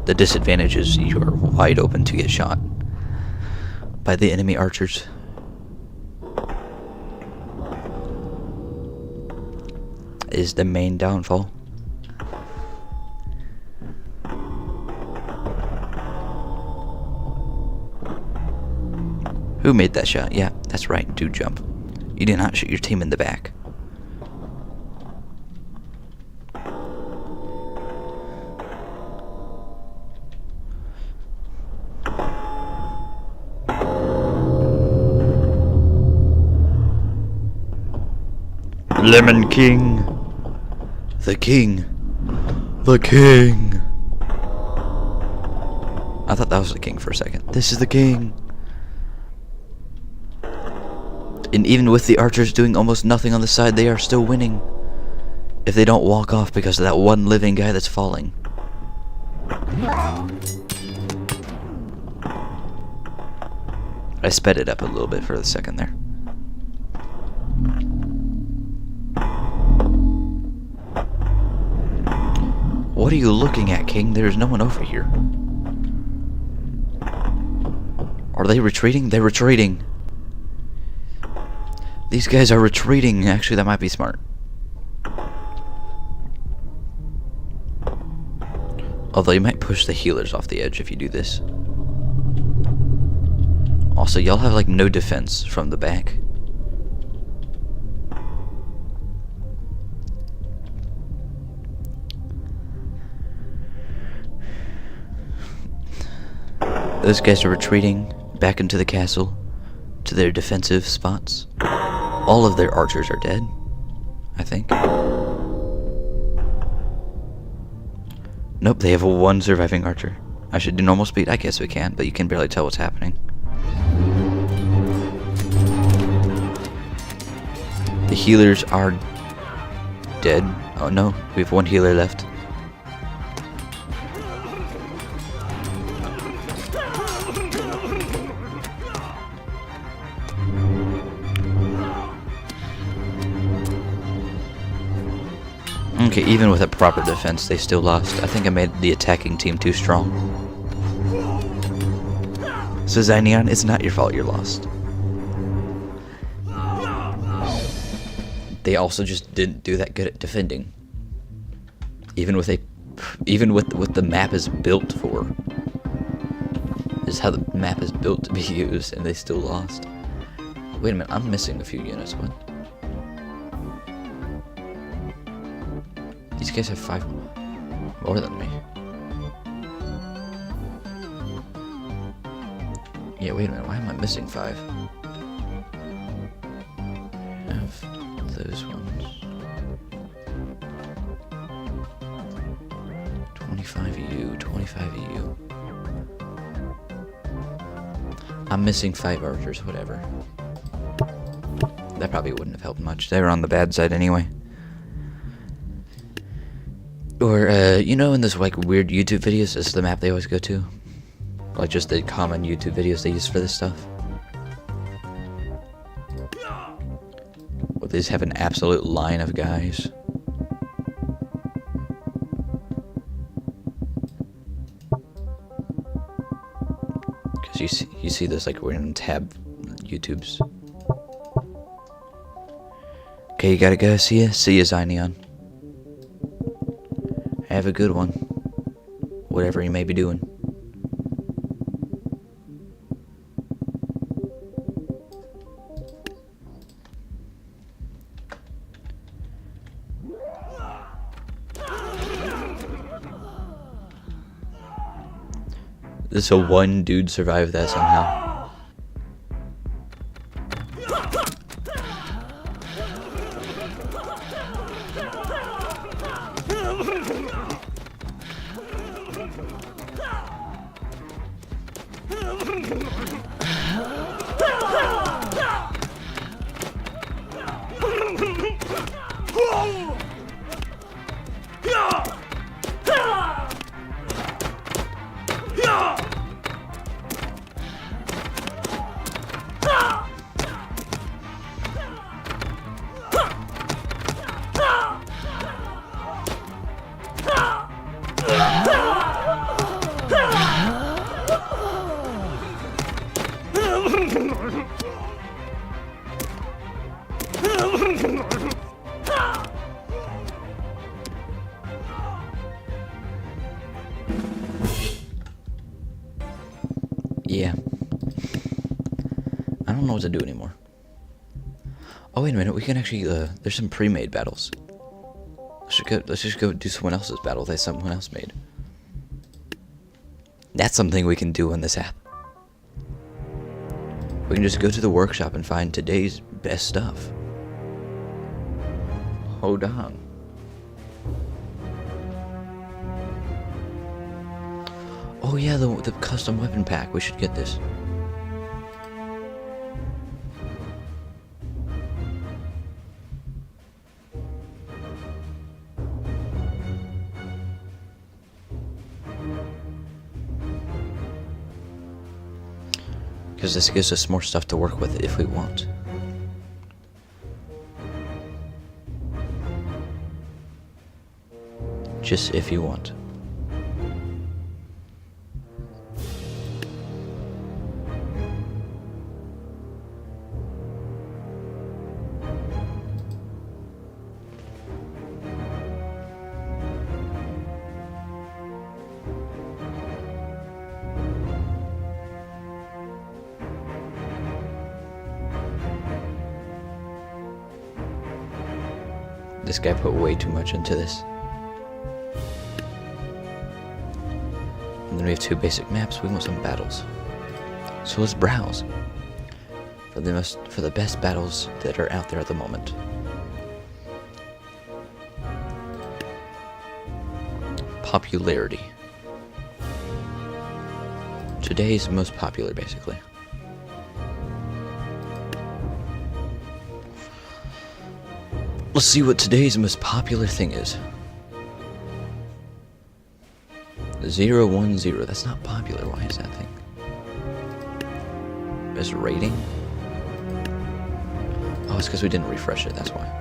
the disadvantage is you are wide open to get shot by the enemy archers. Is the main downfall. Who made that shot? Yeah, that's right, do jump. You did not shoot your team in the back. Lemon King. The king. The king. I thought that was the king for a second. This is the king. And even with the archers doing almost nothing on the side, they are still winning. If they don't walk off because of that one living guy that's falling. I sped it up a little bit for a second there. What are you looking at, King? There's no one over here. Are they retreating? They're retreating. These guys are retreating. Actually, that might be smart. Although you might push the healers off the edge if you do this. Also, y'all have like no defense from the back. Those guys are retreating back into the castle to their defensive spots. All of their archers are dead, I think. Nope, they have one surviving archer. I should do normal speed? I guess we can, but you can barely tell what's happening. The healers are dead. Oh no, we have one healer left. Okay, even with a proper defense, they still lost. I think I made the attacking team too strong. So Zynion, it's not your fault you're lost. They also just didn't do that good at defending. Even with what the map is built for. This is how the map is built to be used, and they still lost. Wait a minute, I'm missing a few units. What? These guys have 5 more than me. Yeah, wait a minute, why am I missing 5? Have those ones. 25 EU, 25 EU. I'm missing 5 archers, whatever. That probably wouldn't have helped much. They were on the bad side anyway. Or, you know, in those like weird YouTube videos, this is the map they always go to. Like just the common YouTube videos they use for this stuff. Well, they just have an absolute line of guys. Because you see this like we're in tab YouTubes. Okay, you gotta go. See ya, Zyneon. Have a good one. Whatever you may be doing. So one dude survived that somehow. Yeah. I don't know what to do anymore. Oh, wait a minute. We can actually, there's some pre-made battles. Let's just go do someone else's battle that someone else made. That's something we can do on this app. We can just go to the workshop and find today's best stuff. Hold on. Oh yeah, the custom weapon pack. We should get this. Because this gives us more stuff to work with if we want. Just if you want. This guy put way too much into this. And then we have 2 basic maps. We want some battles. So let's browse for the best battles that are out there at the moment. Popularity. Today's most popular, basically. Let's see what today's most popular thing is. 010. That's not popular. Why is that thing? Best rating? Oh, it's because we didn't refresh it. That's why.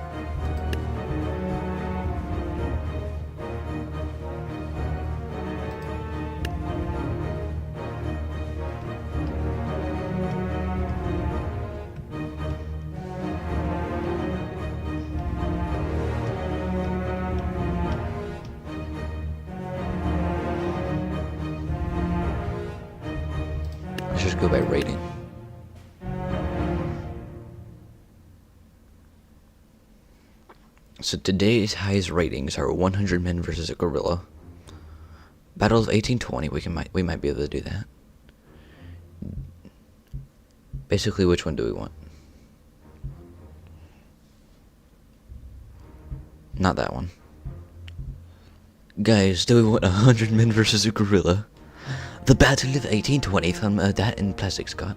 Let's just go by rating. So today's highest ratings are 100 men versus a gorilla. Battle of 1820. We might be able to do that. Basically, which one do we want? Not that one. Guys, do we want 100 men versus a gorilla? The Battle of 1820 from that in Plastic Scott.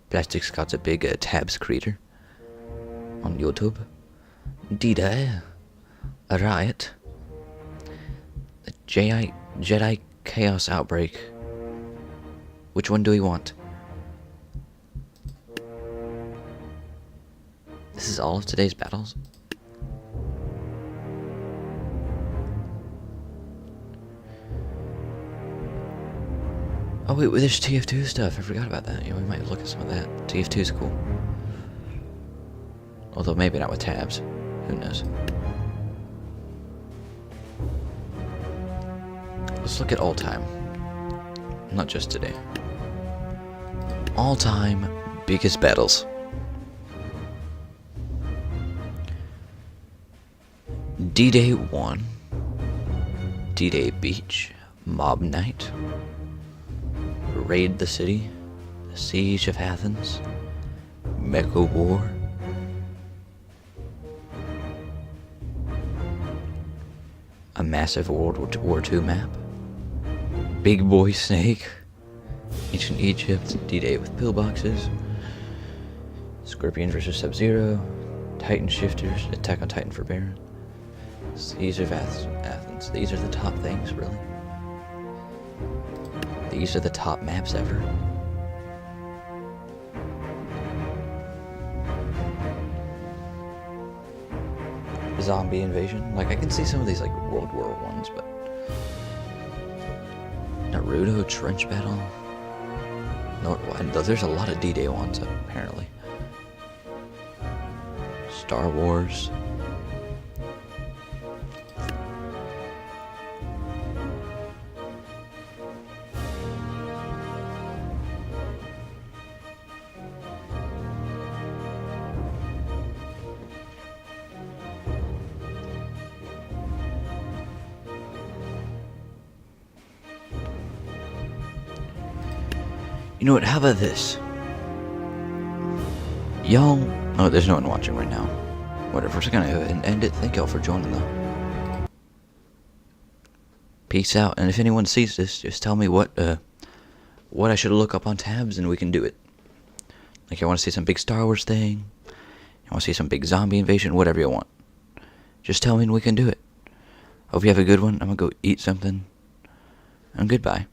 Plastic Scott's a big tabs creator on YouTube. D-Day, a riot, the Jedi Chaos Outbreak. Which one do we want? This is all of today's battles. Oh wait, there's TF2 stuff. I forgot about that. Yeah, we might look at some of that. TF2's cool. Although maybe not with tabs. Who knows? Let's look at all time. Not just today. All time biggest battles. D-Day 1. D-Day Beach. Mob Night. Raid the City. The Siege of Athens. Mecca War. A massive World War II map. Big Boy Snake. Ancient Egypt. D-Day with pillboxes. Scorpion vs. Sub-Zero. Titan Shifters. Attack on Titan for Baron. Siege of Athens. These are the top things, really. These are the top maps ever. Zombie invasion. Like, I can see some of these, like, World War ones, but... Naruto trench battle. No, there's a lot of D-Day ones, apparently. Star Wars. You know what, how about this? Y'all... Oh, there's no one watching right now. Whatever, we're just gonna end it. Thank y'all for joining, though. Peace out, and if anyone sees this, just tell me what I should look up on tabs, and we can do it. Like, I want to see some big Star Wars thing. I want to see some big zombie invasion, whatever you want. Just tell me and we can do it. Hope you have a good one. I'm gonna go eat something. And goodbye.